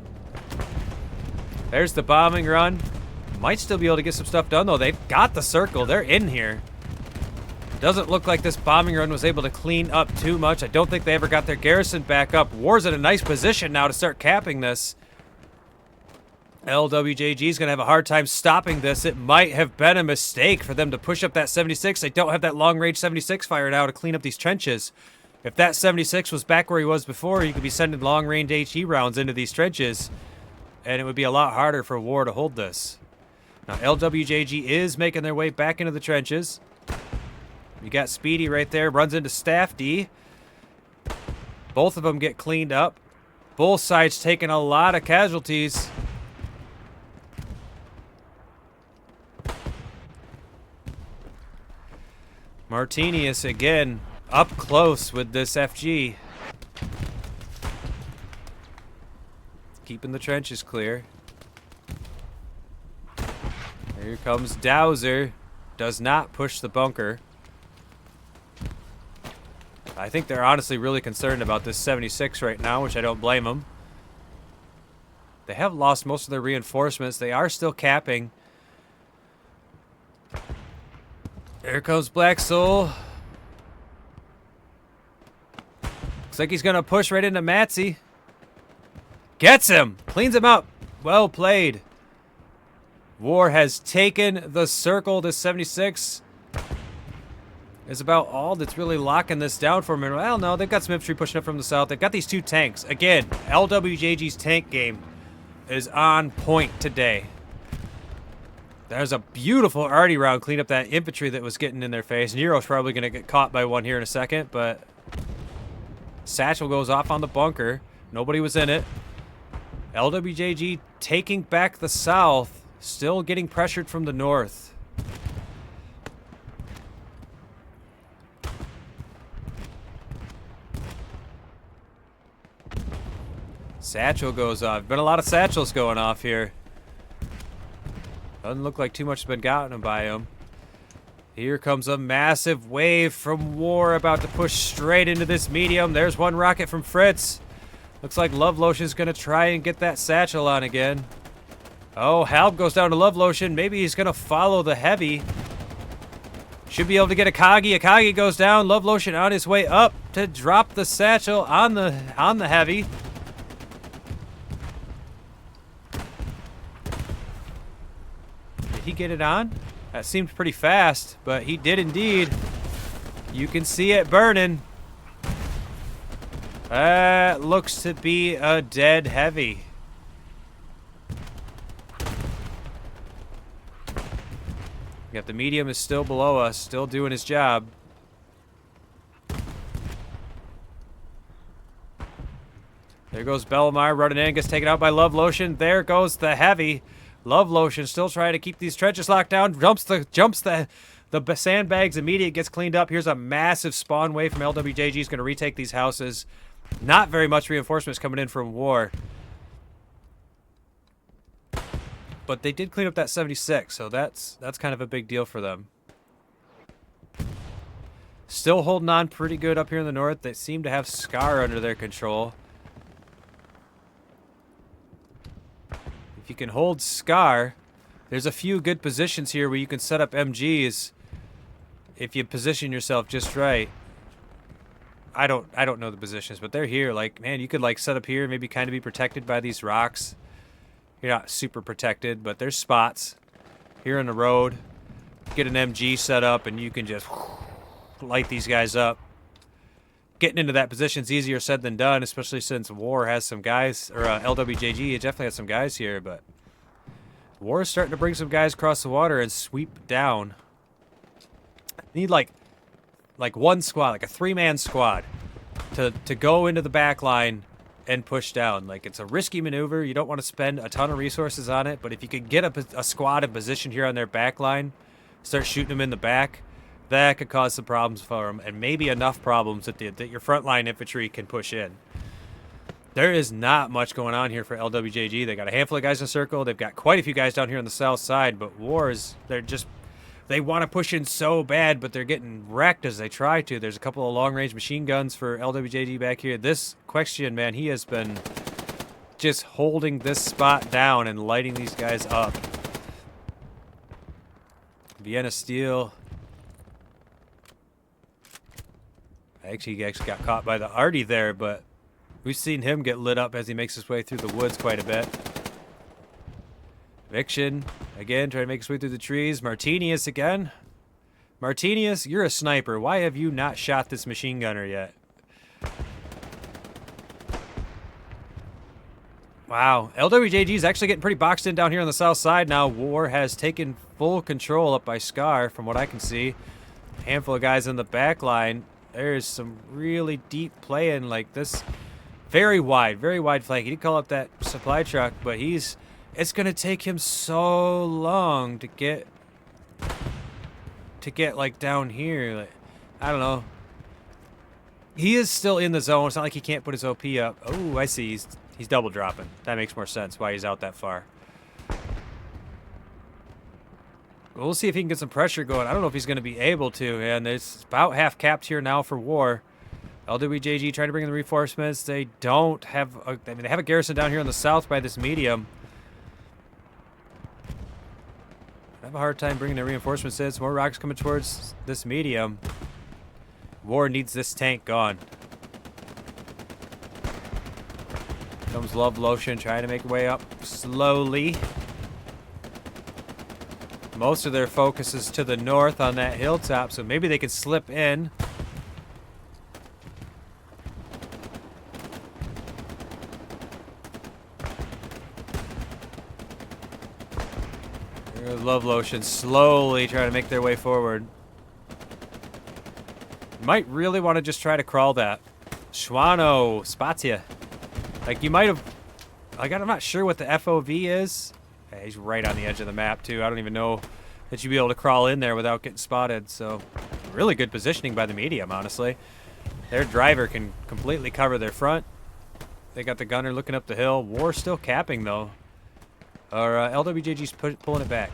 There's the bombing run. Might still be able to get some stuff done, though. They've got the circle. They're in here. Doesn't look like this bombing run was able to clean up too much. I don't think they ever got their garrison back up. War's in a nice position now to start capping this. LwJg is going to have a hard time stopping this. It might have been a mistake for them to push up that 76. They don't have that long-range 76 fire now to clean up these trenches. If that 76 was back where he was before, he could be sending long-range HE rounds into these trenches, and it would be a lot harder for War to hold this. Now, LwJg is making their way back into the trenches. You got Speedy right there, runs into Staff D. Both of them get cleaned up. Both sides taking a lot of casualties. Martinius again up close with this FG. Keeping the trenches clear. Here comes Dowser. Does not push the bunker. I think they're honestly really concerned about this 76 right now, which I don't blame them. They have lost most of their reinforcements. They are still capping. Here comes Black Soul. Looks like he's going to push right into Matzy. Gets him! Cleans him up. Well played. War has taken the circle. This 76 is about all that's really locking this down for them. Well, no, they've got some infantry pushing up from the south. They've got these two tanks. Again, LwJg's tank game is on point today. There's a beautiful arty round clean up that infantry that was getting in their face. Nero's probably going to get caught by one here in a second, but Satchel goes off on the bunker. Nobody was in it. LwJg taking back the south, still getting pressured from the north. Satchel goes off. Been a lot of satchels going off here. Doesn't look like too much has been gotten by him. Here comes a massive wave from War about to push straight into this medium. There's one rocket from Fritz. Looks like LwJg's going to try and get that satchel on again. Oh, Halb goes down to LwJg. Maybe he's going to follow the heavy. Should be able to get Akagi. Akagi goes down. LwJg on his way up to drop the satchel on the heavy. Did he get it on? That seemed pretty fast, but he did indeed. You can see it burning. That looks to be a dead heavy. Yep, the medium is still below us, still doing his job. There goes Bellamar running in, gets taken out by LwJg. There goes the heavy. LwJg still trying to keep these trenches locked down. Jumps the sandbags immediate, gets cleaned up. Here's a massive spawn wave from LwJg. He's going to retake these houses. Not very much reinforcements coming in from War. But they did clean up that 76, so that's kind of a big deal for them. Still holding on pretty good up here in the north. They seem to have Scar under their control. If you can hold Scar, there's a few good positions here where you can set up MGs if you position yourself just right. I don't know the positions, but they're here. Like, man, you could like set up here, maybe kind of be protected by these rocks. You're not super protected, but there's spots here in the road. Get an MG set up, and you can just light these guys up. Getting into that position's easier said than done, especially since War has some guys, or LwJg definitely has some guys here, but War is starting to bring some guys across the water and sweep down. Need like one squad, like a 3-man squad, to go into the back line and push down. Like, it's a risky maneuver. You don't want to spend a ton of resources on it, but if you could get a squad in position here on their back line, start shooting them in the back, that could cause some problems for them, and maybe enough problems that your frontline infantry can push in. There is not much going on here for LwJg. They got a handful of guys in a circle. They've got quite a few guys down here on the south side, but they want to push in so bad, but they're getting wrecked as they try to. There's a couple of long-range machine guns for LwJg back here. This Question, man, he has been just holding this spot down and lighting these guys up. Vienna Steel. Actually, he actually got caught by the Arty there, but we've seen him get lit up as he makes his way through the woods quite a bit. Viction, again, trying to make his way through the trees. Martinius again. Martinius, you're a sniper. Why have you not shot this machine gunner yet? Wow, LwJg is actually getting pretty boxed in down here on the south side now. War has taken full control up by Scar, from what I can see. A handful of guys in the back line. There's some really deep playing like this. Very wide flank. He did call up that supply truck, but it's going to take him so long to get like down here. Like, I don't know. He is still in the zone. It's not like he can't put his OP up. Oh, I see. He's double dropping. That makes more sense why he's out that far. We'll see if he can get some pressure going. I don't know if he's going to be able to, and it's about half capped here now for War. LwJg trying to bring in the reinforcements. They don't have they have a garrison down here on the south by this medium. I have a hard time bringing the reinforcements in. Some more rocks coming towards this medium. War needs this tank gone. Comes LwJg trying to make her way up slowly. Most of their focus is to the north on that hilltop, so maybe they can slip in. There's LwJg slowly trying to make their way forward. Might really want to just try to crawl that. Schwano, Spatia. Like, you might have... Like, I'm not sure what the FOV is. Yeah, he's right on the edge of the map, too. I don't even know that you'd be able to crawl in there without getting spotted. So, really good positioning by the medium, honestly. Their driver can completely cover their front. They got the gunner looking up the hill. War still capping, though. Or LwJg's pulling it back.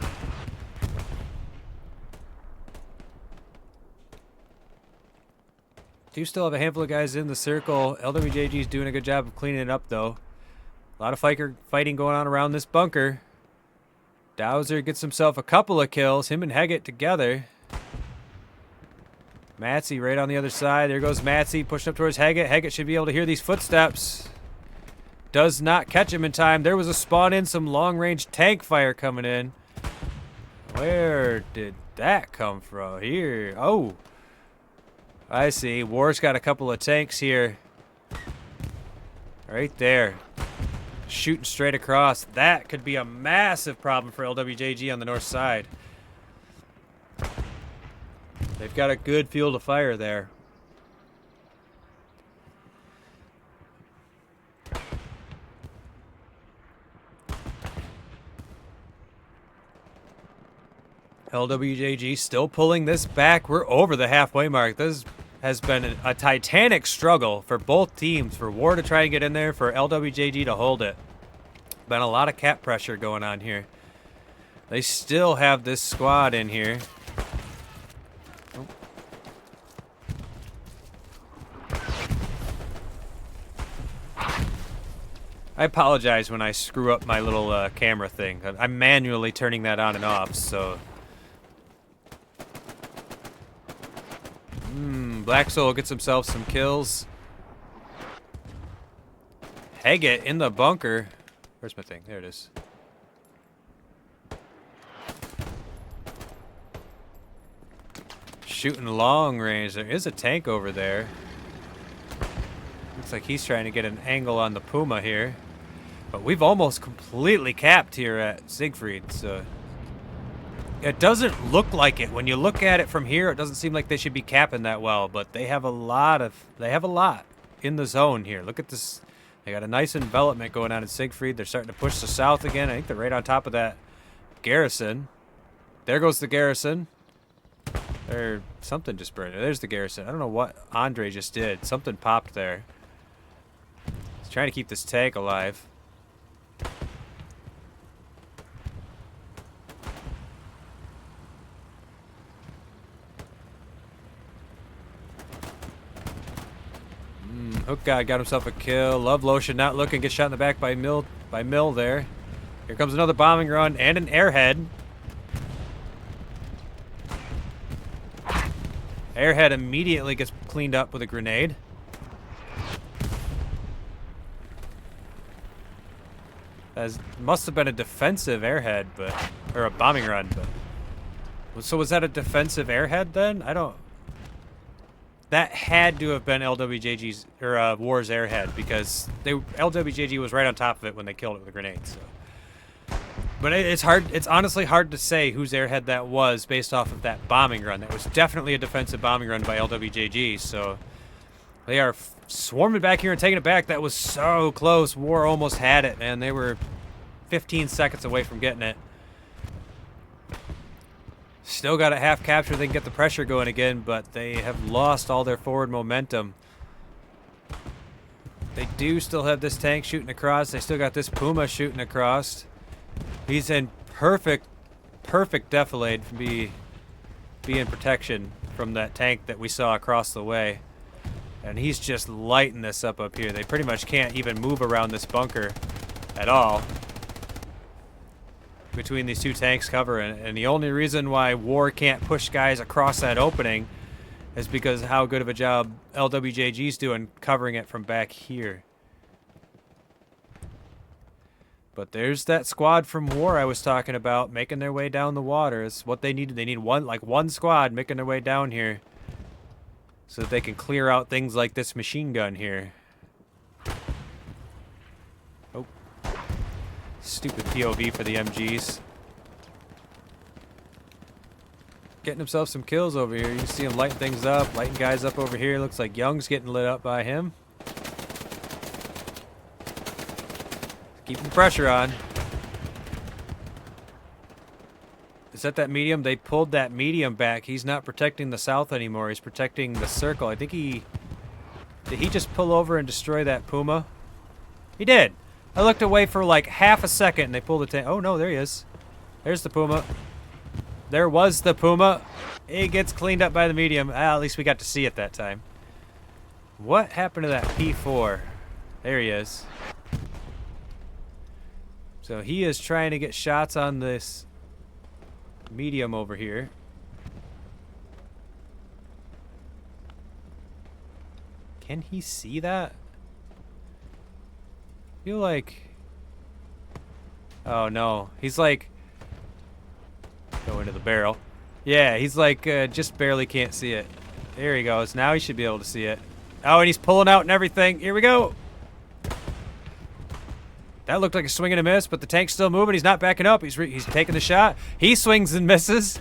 Do still have a handful of guys in the circle. LwJg's doing a good job of cleaning it up, though. A lot of fighting going on around this bunker. Dowser gets himself a couple of kills. Him and Heggett together. Matsy right on the other side. There goes Matsy pushing up towards Heggett. Heggett should be able to hear these footsteps. Does not catch him in time. There was a spawn in, some long-range tank fire coming in. Where did that come from? Here. Oh. I see. War's got a couple of tanks here. Right there. Shooting straight across. That could be a massive problem for LwJg on the north side. They've got a good field of fire there. LwJg still pulling this back. We're over the halfway mark. This has been a titanic struggle for both teams. For War to try and get in there, for LwJg to hold it. Been a lot of cap pressure going on here. They still have this squad in here. I apologize when I screw up my little camera thing. I'm manually turning that on and off, so... Black Soul gets himself some kills. Haggett in the bunker. Where's my thing? There it is. Shooting long range. There is a tank over there. Looks like he's trying to get an angle on the Puma here. But we've almost completely capped here at Siegfried, so... It doesn't look like it. When you look at it from here, it doesn't seem like they should be capping that well, but they have a lot in the zone here. Look at this. They got a nice envelopment going on in Siegfried. They're starting to push to south again. I think they're right on top of that garrison. There goes the garrison. Or something just burned. There's the garrison. I don't know what Andre just did. Something popped there. He's trying to keep this tank alive. Hook guy got himself a kill. Love Lotion not looking. Gets shot in the back by Mill there. Here comes another bombing run and an airhead. Airhead immediately gets cleaned up with a grenade. That must have been a defensive airhead, or a bombing run. But so was that a defensive airhead then? I don't. That had to have been LwJg's or War's airhead because LwJg was right on top of it when they killed it with a grenade. So. But it's hard. It's honestly hard to say whose airhead that was based off of that bombing run. That was definitely a defensive bombing run by LwJg. So they are swarming back here and taking it back. That was so close. War almost had it, man. They were 15 seconds away from getting it. Still got it half captured. They can get the pressure going again, but they have lost all their forward momentum. They do still have this tank shooting across. They still got this Puma shooting across. He's in perfect defilade from being protection from that tank that we saw across the way. And he's just lighting this up here. They pretty much can't even move around this bunker at all. Between these two tanks covering, and the only reason why War can't push guys across that opening is because of how good of a job LwJg's doing covering it from back here. But there's that squad from War I was talking about making their way down the water. It's what they need. They need one squad making their way down here so that they can clear out things like this machine gun here. Stupid POV for the MGs. Getting himself some kills over here. You can see him lighting things up, lighting guys up over here. Looks like Young's getting lit up by him. Keeping the pressure on. Is that medium? They pulled that medium back. He's not protecting the south anymore. He's protecting the circle. I think did he just pull over and destroy that Puma? He did. I looked away for like half a second and they pulled the tank. Oh no, there he is. There's the Puma. There was the Puma. It gets cleaned up by the medium. At least we got to see it that time. What happened to that P4? There he is. So he is trying to get shots on this medium over here. Can he see that? I feel like... Oh no, he's like... Go into the barrel. Yeah, he's like, just barely can't see it. There he goes. Now he should be able to see it. Oh, and he's pulling out and everything. Here we go. That looked like a swing and a miss, but the tank's still moving. He's not backing up. He's taking the shot. He swings and misses.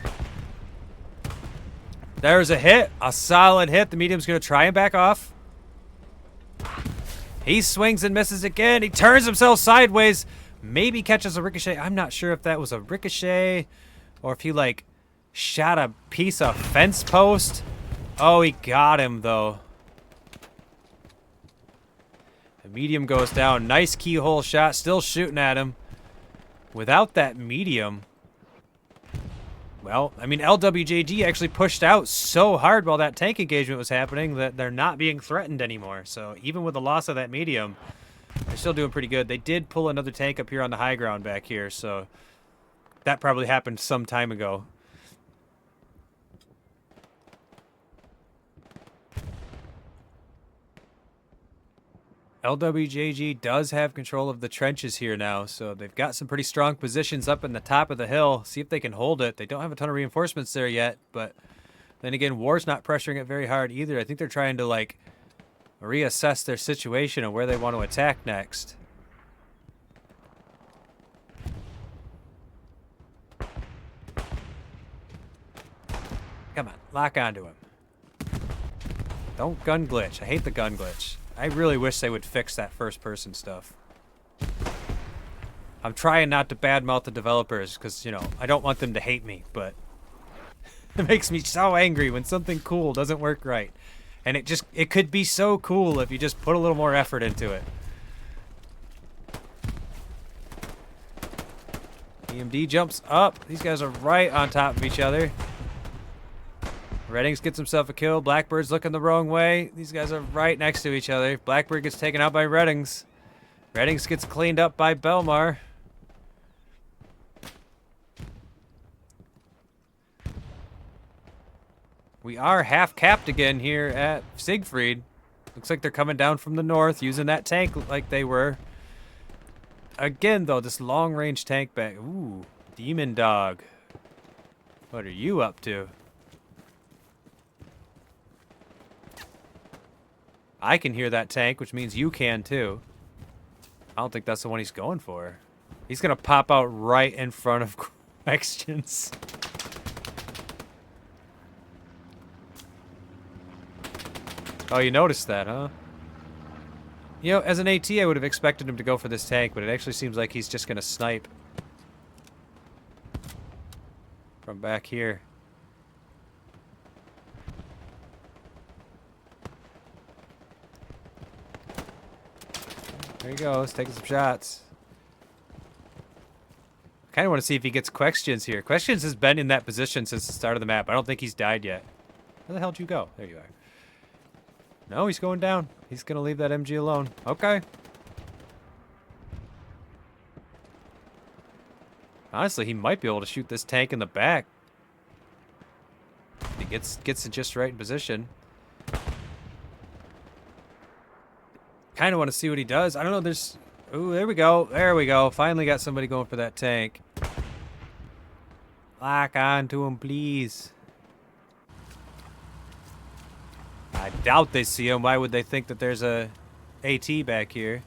There's a hit. A solid hit. The medium's going to try and back off. He swings and misses again. He turns himself sideways. Maybe catches a ricochet. I'm not sure if that was a ricochet or if he, like, shot a piece of fence post. Oh, he got him, though. The medium goes down. Nice keyhole shot. Still shooting at him. Without that medium... Well, I mean, LwJg actually pushed out so hard while that tank engagement was happening that they're not being threatened anymore. So even with the loss of that medium, They're still doing pretty good. They did pull another tank up here on the high ground back here, so that probably happened some time ago. LwJg does have control of the trenches here now, so they've got some pretty strong positions up in the top of the hill. See if they can hold it. They don't have a ton of reinforcements there yet, but then again, War's not pressuring it very hard either. I think they're trying to, like, reassess their situation and where they want to attack next. Come on, lock onto him. Don't gun glitch. I hate the gun glitch. I really wish they would fix that first-person stuff. I'm trying not to badmouth the developers because, you know, I don't want them to hate me, but it makes me so angry when something cool doesn't work right. And it could be so cool if you just put a little more effort into it. EMD jumps up. These guys are right on top of each other. Reddings gets himself a kill. Blackbird's looking the wrong way. These guys are right next to each other. Blackbird gets taken out by Reddings. Reddings gets cleaned up by Belmar. We are half capped again here at Siegfried. Looks like they're coming down from the north using that tank like they were. Again, though, this long-range tank back. Ooh, Demon Dog. What are you up to? I can hear that tank, which means you can too. I don't think that's the one he's going for. He's gonna pop out right in front of questions. Oh, you noticed that, huh? You know, as an AT, I would have expected him to go for this tank, but it actually seems like he's just gonna snipe from back here. There he goes, taking some shots. I kind of want to see if he gets Questions here. Questions has been in that position since the start of the map. I don't think he's died yet. Where the hell did you go? There you are. No, he's going down. He's going to leave that MG alone. Okay. Honestly, he might be able to shoot this tank in the back. He gets it just right in position. Kind of want to see what he does. I don't know. There's... Ooh, there we go. There we go. Finally got somebody going for that tank. Lock on to him, please. I doubt they see him. Why would they think that there's a AT back here?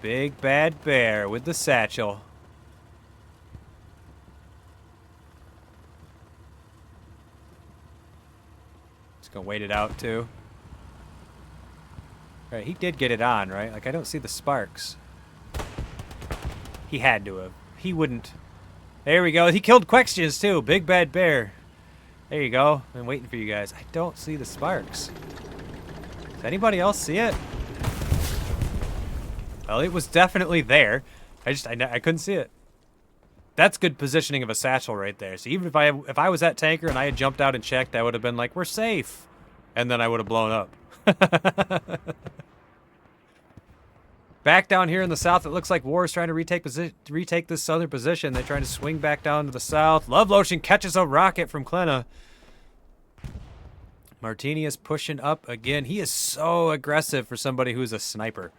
Big Bad Bear with the satchel. Just gonna wait it out too. Alright, he did get it on, right? Like, I don't see the sparks. He had to have. He wouldn't. There we go. He killed Questions too. Big Bad Bear. There you go. I'm waiting for you guys. I don't see the sparks. Does anybody else see it? Well, it was definitely there. I couldn't see it. That's good positioning of a satchel right there. So even if I was that tanker and I had jumped out and checked, I would have been like, we're safe. And then I would have blown up. Back down here in the south, it looks like War is trying to retake this southern position. They're trying to swing back down to the south. LwJg catches a rocket from Klenna. Martini is pushing up again. He is so aggressive for somebody who's a sniper.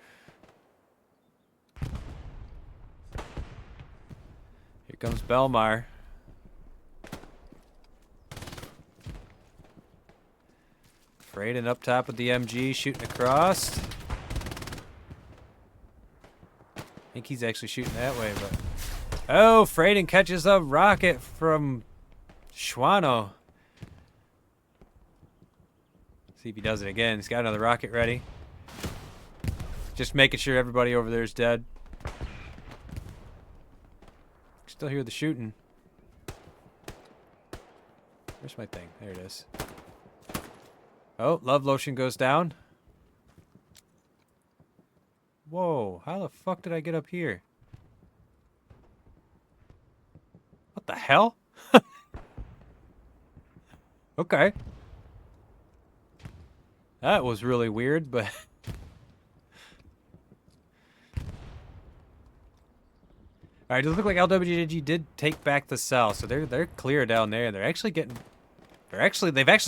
Here comes Belmar. Frayden up top of the MG, shooting across. I think he's actually shooting that way, but... Oh, Frayden catches a rocket from Schwano. See if he does it again. He's got another rocket ready. Just making sure everybody over there is dead. Still hear the shooting. Where's my thing? There it is. Oh, LwJg goes down. Whoa, how the fuck did I get up here? What the hell? Okay. That was really weird, but... Alright, it does look like LwJg did take back the cell, so they're clear down there. They've actually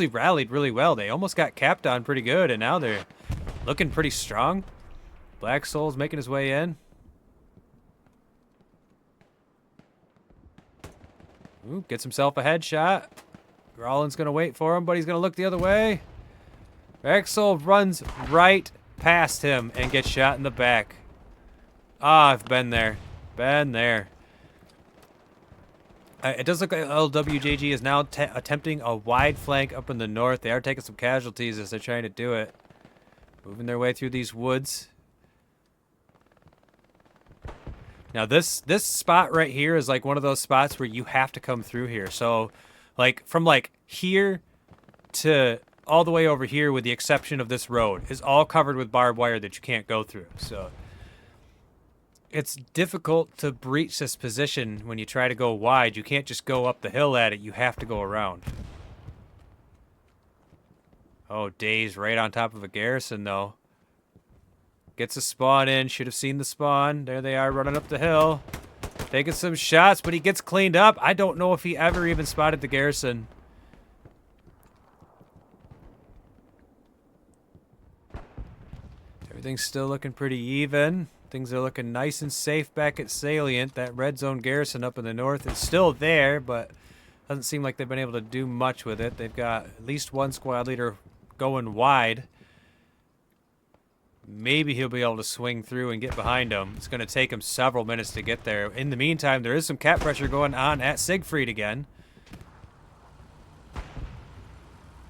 rallied really well. They almost got capped on pretty good, and now they're looking pretty strong. Black Soul's making his way in. Ooh, gets himself a headshot. Growlin's gonna wait for him, but he's gonna look the other way. Black Soul runs right past him and gets shot in the back. Ah, I've been there. Been there. It does look like LwJg is now attempting a wide flank up in the north. They are taking some casualties as they're trying to do it. Moving their way through these woods. Now this spot right here is like one of those spots where you have to come through here. So like from like here to all the way over here, with the exception of this road, is all covered with barbed wire that you can't go through. So it's difficult to breach this position when you try to go wide. You can't just go up the hill at it. You have to go around. Oh, Dave's right on top of a garrison, though. Gets a spawn in. Should have seen the spawn. There they are running up the hill. Taking some shots, but he gets cleaned up. I don't know if he ever even spotted the garrison. Everything's still looking pretty even. Things are looking nice and safe back at Salient. That red zone garrison up in the north is still there, but doesn't seem like they've been able to do much with it. They've got at least one squad leader going wide. Maybe he'll be able to swing through and get behind him. It's going to take him several minutes to get there. In the meantime, there is some cap pressure going on at Siegfried again.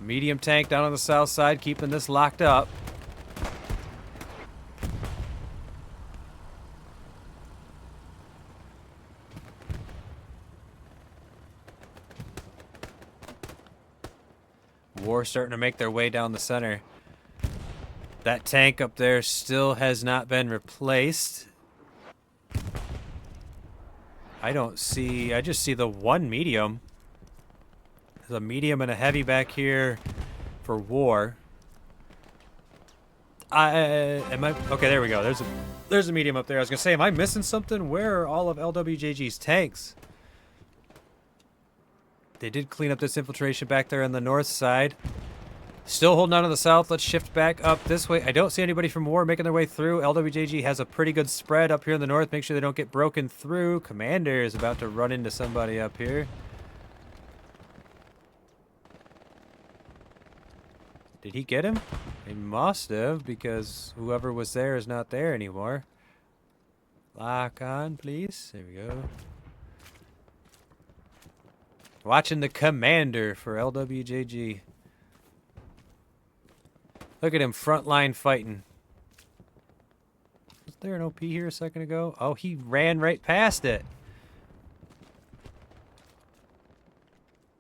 Medium tank down on the south side, keeping this locked up. War starting to make their way down the center. That tank up there still has not been replaced. I just see the one medium. There's a medium and a heavy back here for War. Okay, there we go. There's a medium up there. I was gonna say, am I missing something? Where are all of LwJg's tanks? They did clean up this infiltration back there on the north side. Still holding on to the south. Let's shift back up this way. I don't see anybody from War making their way through. LwJg has a pretty good spread up here in the north. Make sure they don't get broken through. Commander is about to run into somebody up here. Did he get him? He must have, because whoever was there is not there anymore. Lock on, please. There we go. Watching the commander for LwJg. Look at him frontline fighting. Was there an OP here a second ago? Oh, he ran right past it.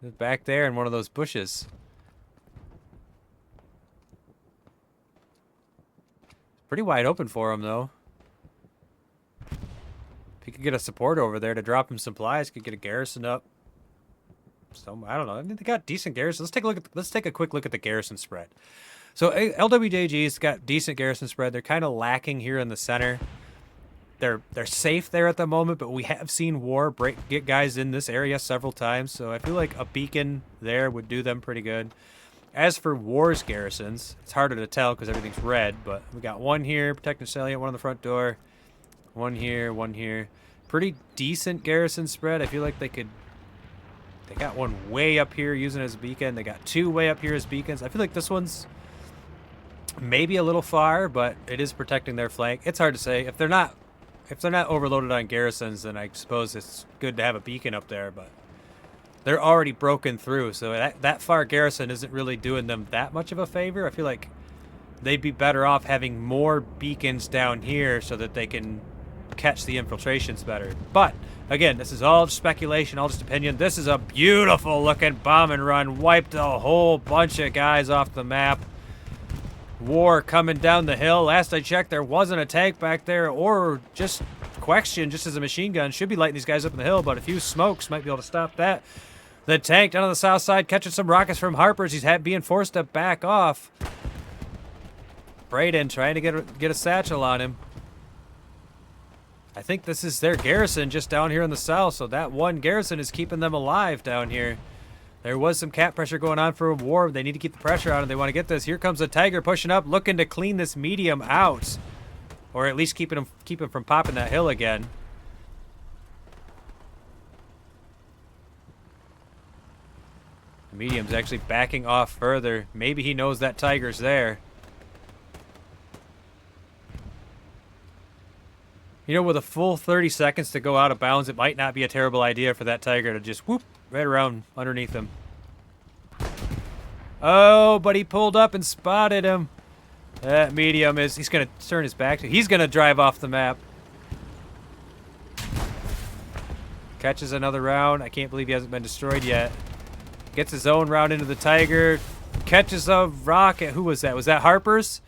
He was back there in one of those bushes. Pretty wide open for him, though. If he could get a support over there to drop him supplies, could get a garrison up. So, I don't know. I mean, they got decent garrisons. Let's take a quick look at the garrison spread. So LwJg's got decent garrison spread. They're kind of lacking here in the center. They're safe there at the moment, but we have seen War get guys in this area several times. So I feel like a beacon there would do them pretty good. As for War's garrisons, it's harder to tell because everything's red. But we got one here, protecting Salient, one on the front door, one here, one here. Pretty decent garrison spread. I feel like they got one way up here using it as a beacon. They got two way up here as beacons. I feel like this one's maybe a little far, but it is protecting their flank. It's hard to say. If they're not overloaded on garrisons, then I suppose it's good to have a beacon up there, but they're already broken through, so that far garrison isn't really doing them that much of a favor. I feel like they'd be better off having more beacons down here so that they can catch the infiltrations better. But again, this is all just speculation, all just opinion. This is a beautiful looking bomb and run. Wiped a whole bunch of guys off the map. War coming down the hill. Last I checked, there wasn't a tank back there or just question, just as a machine gun. Should be lighting these guys up in the hill, but a few smokes might be able to stop that. The tank down on the south side catching some rockets from Harper's. He's being forced to back off. Braden trying to get a satchel on him. I think this is their garrison just down here in the south, so that one garrison is keeping them alive down here. There was some cap pressure going on for a war. They need to keep the pressure on, and they want to get this. Here comes a Tiger pushing up, looking to clean this medium out, or at least keep him from popping that hill again. The medium's actually backing off further. Maybe he knows that Tiger's there. You know, with a full 30 seconds to go out of bounds, it might not be a terrible idea for that Tiger to just whoop right around underneath him. Oh, but he pulled up and spotted him. That medium he's going to turn his back to. He's going to drive off the map. Catches another round. I can't believe he hasn't been destroyed yet. Gets his own round into the Tiger. Catches a rocket. Who was that? Was that Harper's?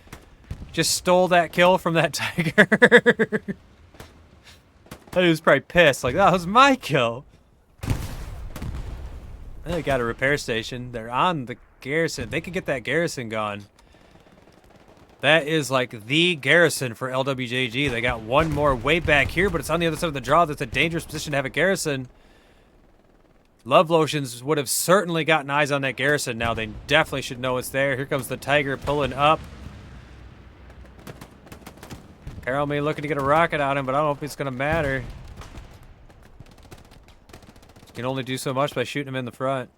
Just stole that kill from that Tiger. He was probably pissed. Like, that was my kill. They got a repair station. They're on the garrison. They could get that garrison gone. That is like the garrison for LwJg. They got one more way back here, but it's on the other side of the draw. That's a dangerous position to have a garrison. LwLotions would have certainly gotten eyes on that garrison now. They definitely should know it's there. Here comes the Tiger pulling up. Carol may looking to get a rocket on him, but I don't know if it's going to matter. You can only do so much by shooting him in the front.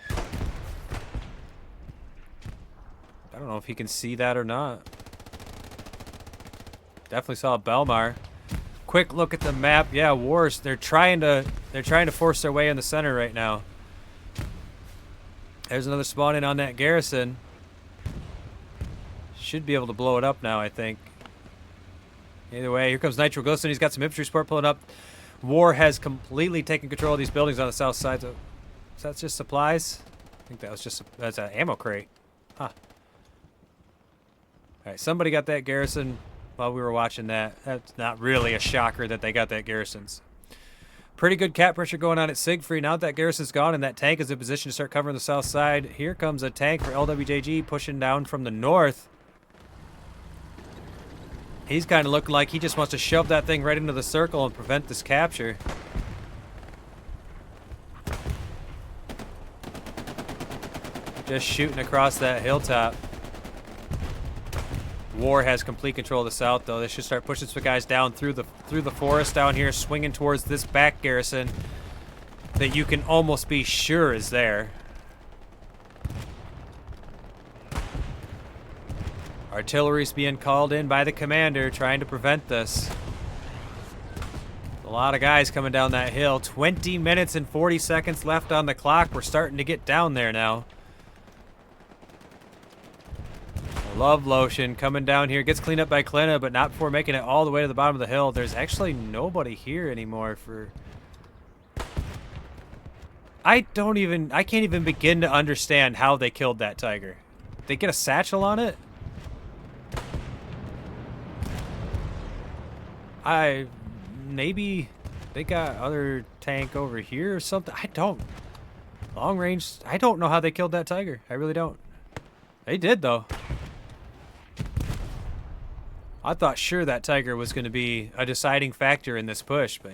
I don't know if he can see that or not. Definitely saw Belmar. Quick look at the map. Yeah, wars. They're trying to force their way in the center right now. There's another spawn in on that garrison. Should be able to blow it up now, I think. Either way, here comes Nitroglycerin. He's got some infantry support pulling up. War has completely taken control of these buildings on the south side. So that's just supplies? I think that's an ammo crate. Huh. Alright, somebody got that garrison while we were watching that. That's not really a shocker that they got that garrisons. Pretty good cap pressure going on at Siegfried. Now that garrison's gone and that tank is in position to start covering the south side. Here comes a tank for LwJg pushing down from the north. He's kind of looking like he just wants to shove that thing right into the circle and prevent this capture. Just shooting across that hilltop. War has complete control of the south, though. They should start pushing some guys down through the forest down here, swinging towards this back garrison that you can almost be sure is there. Artillery's being called in by the commander, trying to prevent this. A lot of guys coming down that hill. 20 minutes and 40 seconds left on the clock. We're starting to get down there now. LwLotion coming down here. Gets cleaned up by Klena, but not before making it all the way to the bottom of the hill. There's actually nobody here anymore for... I can't even begin to understand how they killed that Tiger. They get a satchel on it? Maybe they got other tank over here or something. Long range, I don't know how they killed that Tiger. I really don't. They did, though. I thought sure that Tiger was going to be a deciding factor in this push, but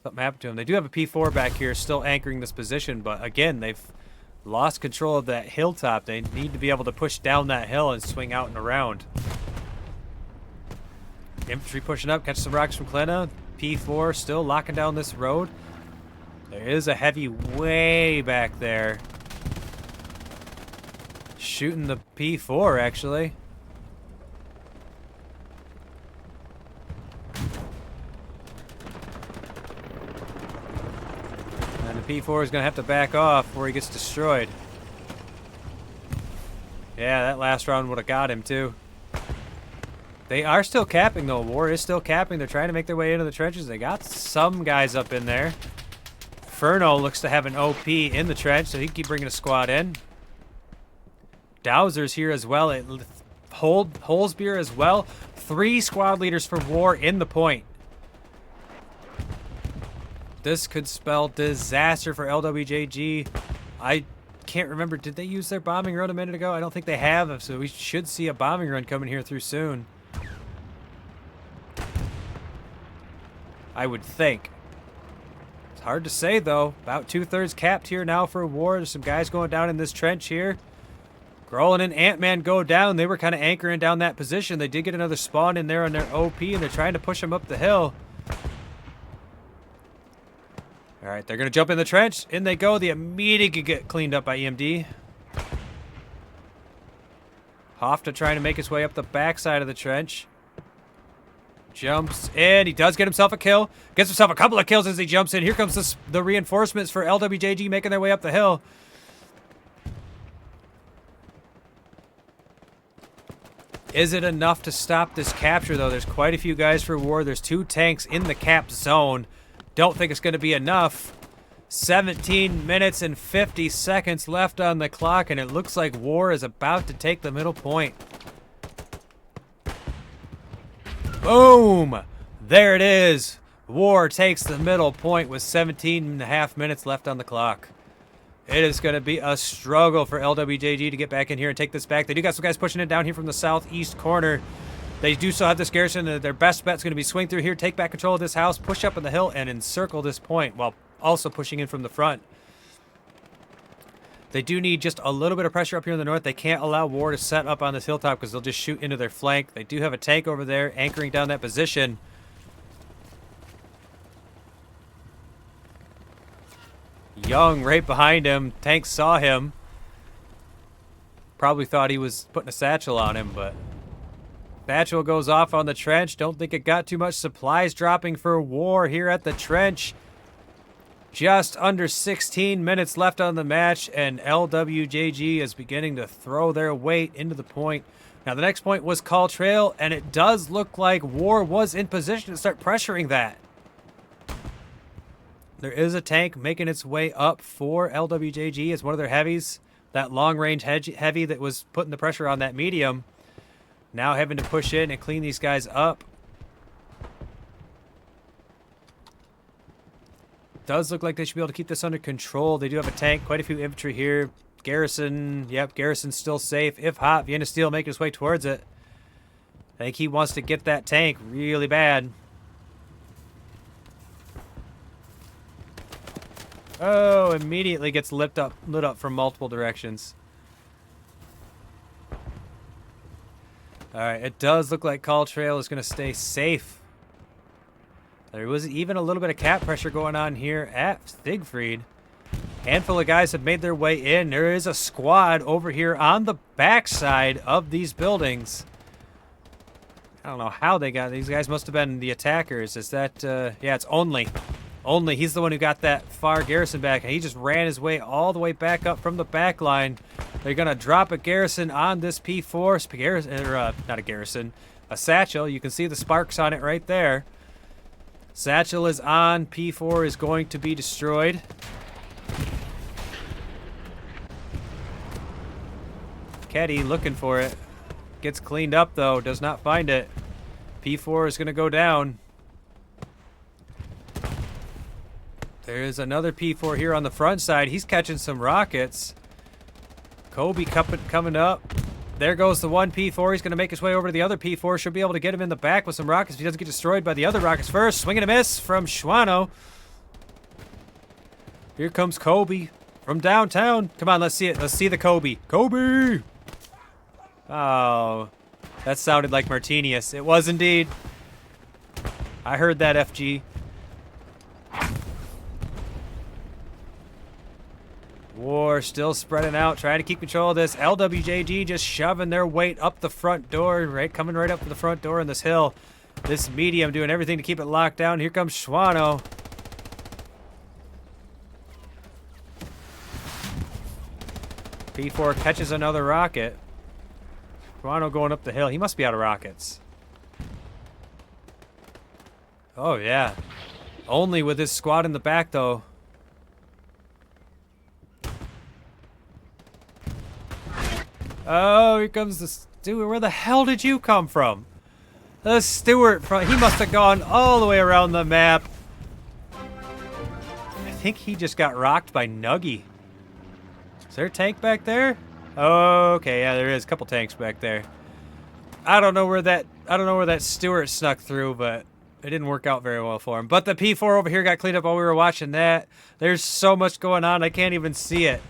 something happened to him. They do have a P4 back here still anchoring this position, but again, they've lost control of that hilltop. They need to be able to push down that hill and swing out and around. Infantry pushing up, catch some rocks from Klena. P4 still locking down this road. There is a heavy way back there. Shooting the P4, actually. And the P4 is going to have to back off before he gets destroyed. Yeah, that last round would have got him, too. They are still capping, though. War is still capping. They're trying to make their way into the trenches. They got some guys up in there. Furno looks to have an OP in the trench, so he can keep bringing a squad in. Dowser's here as well. It Holsbeer as well. 3 squad leaders for war in the point. This could spell disaster for LwJg. I can't remember. Did they use their bombing run a minute ago? I don't think they have, so we should see a bombing run coming here through soon. I would think. It's hard to say, though. About 2/3 capped here now for war. There's some guys going down in this trench here. Grolin and Ant-Man go down. They were kind of anchoring down that position. They did get another spawn in there on their OP, and they're trying to push them up the hill. All right, they're going to jump in the trench. In they go. They immediately get cleaned up by EMD. Hofta trying to make his way up the backside of the trench. Jumps in. He does get himself a kill. Gets himself a couple of kills as he jumps in. Here comes the reinforcements for LwJg making their way up the hill. Is it enough to stop this capture, though? There's quite a few guys for war. There's 2 tanks in the cap zone. Don't think it's going to be enough. 17 minutes and 50 seconds left on the clock, and it looks like war is about to take the middle point. Boom! There it is. War takes the middle point with 17.5 minutes left on the clock. It is going to be a struggle for LwJg to get back in here and take this back. They do got some guys pushing it down here from the southeast corner. They do still have this garrison. Their best bet's going to be swing through here, take back control of this house, push up on the hill, and encircle this point while also pushing in from the front. They do need just a little bit of pressure up here in the north. They can't allow war to set up on this hilltop because they'll just shoot into their flank. They do have a tank over there anchoring down that position. Young right behind him. Tank saw him. Probably thought he was putting a satchel on him, but satchel goes off on the trench. Don't think it got too much. Supplies dropping for war here at the trench. Just under 16 minutes left on the match, and LwJg is beginning to throw their weight into the point. Now, the next point was Call Trail, and it does look like war was in position to start pressuring that. There is a tank making its way up for LwJg as one of their heavies. That long-range heavy that was putting the pressure on that medium. Now having to push in and clean these guys up. Does look like they should be able to keep this under control. They do have a tank, quite a few infantry here. Garrison, yep, Garrison's still safe. If hot, Vienna Steel making his way towards it. I think he wants to get that tank really bad. Oh, immediately gets lit up from multiple directions. Alright, it does look like Call Trail is going to stay safe. There was even a little bit of cap pressure going on here at Siegfried. Handful of guys have made their way in. There is a squad over here on the backside of these buildings. I don't know how they got these guys. Must have been the attackers. Is that yeah, it's only he's the one who got that far garrison back, and he just ran his way all the way back up from the back line. They're gonna drop a garrison on this P4, not a garrison, a satchel. You can see the sparks on it right there. Satchel is on. P4 is going to be destroyed. Keddy looking for it. Gets cleaned up, though. Does not find it. P4 is going to go down. There's another P4 here on the front side. He's catching some rockets. Kobe coming up. There goes the one P4. He's going to make his way over to the other P4. Should be able to get him in the back with some rockets if he doesn't get destroyed by the other rockets first. Swing and a miss from Schwano. Here comes Kobe from downtown. Come on, let's see it. Let's see the Kobe. Kobe! Oh, that sounded like Martinius. It was indeed. I heard that, FG. War still spreading out, trying to keep control of this. LwJg just shoving their weight up the front door, right, coming right up to the front door in this hill. This medium doing everything to keep it locked down. Here comes Schwano. P4 catches another rocket. Schwano going up the hill. He must be out of rockets. Oh, yeah. Only with his squad in the back, though. Oh, here comes the Stewart. Where the hell did you come from? The Stewart, he must have gone all the way around the map. I think he just got rocked by Nuggy. Is there a tank back there? Oh, okay, yeah, there is a couple tanks back there. I don't know where that Stewart snuck through, but it didn't work out very well for him. But the P4 over here got cleaned up while we were watching that. There's so much going on, I can't even see it.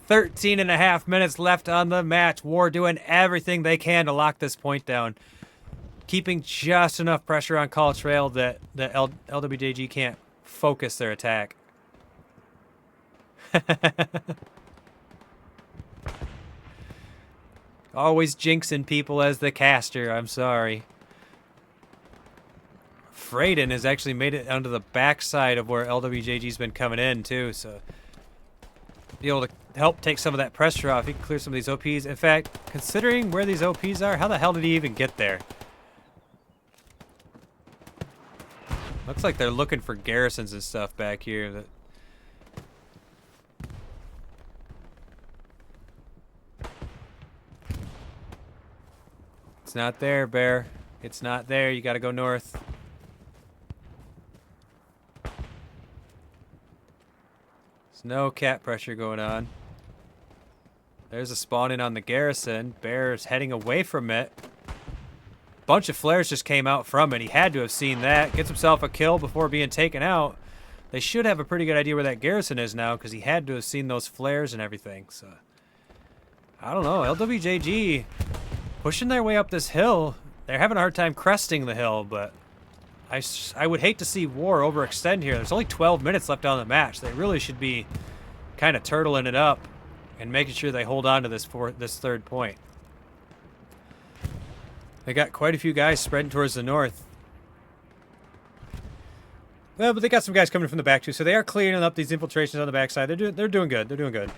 13.5 minutes left on the match. War doing everything they can to lock this point down. Keeping just enough pressure on Call Trail that LwJg can't focus their attack. Always jinxing people as the caster, I'm sorry. Freyden has actually made it onto the backside of where LwJg's been coming in too, so be able to help take some of that pressure off. He can clear some of these OPs. In fact, considering where these OPs are, how the hell did he even get there? Looks like they're looking for garrisons and stuff back here. It's not there, Bear. It's not there. You gotta go north. There's no cap pressure going on. There's a spawn in on the garrison. Bear's heading away from it. Bunch of flares just came out from it. He had to have seen that. Gets himself a kill before being taken out. They should have a pretty good idea where that garrison is now because he had to have seen those flares and everything. So I don't know. LwJg pushing their way up this hill. They're having a hard time cresting the hill, but I would hate to see War overextend here. There's only 12 minutes left on the match. They really should be kind of turtling it up and making sure they hold on to this third point. They got quite a few guys spreading towards the north. Well, but they got some guys coming from the back too, so they are clearing up these infiltrations on the backside. They're doing good. They're doing good.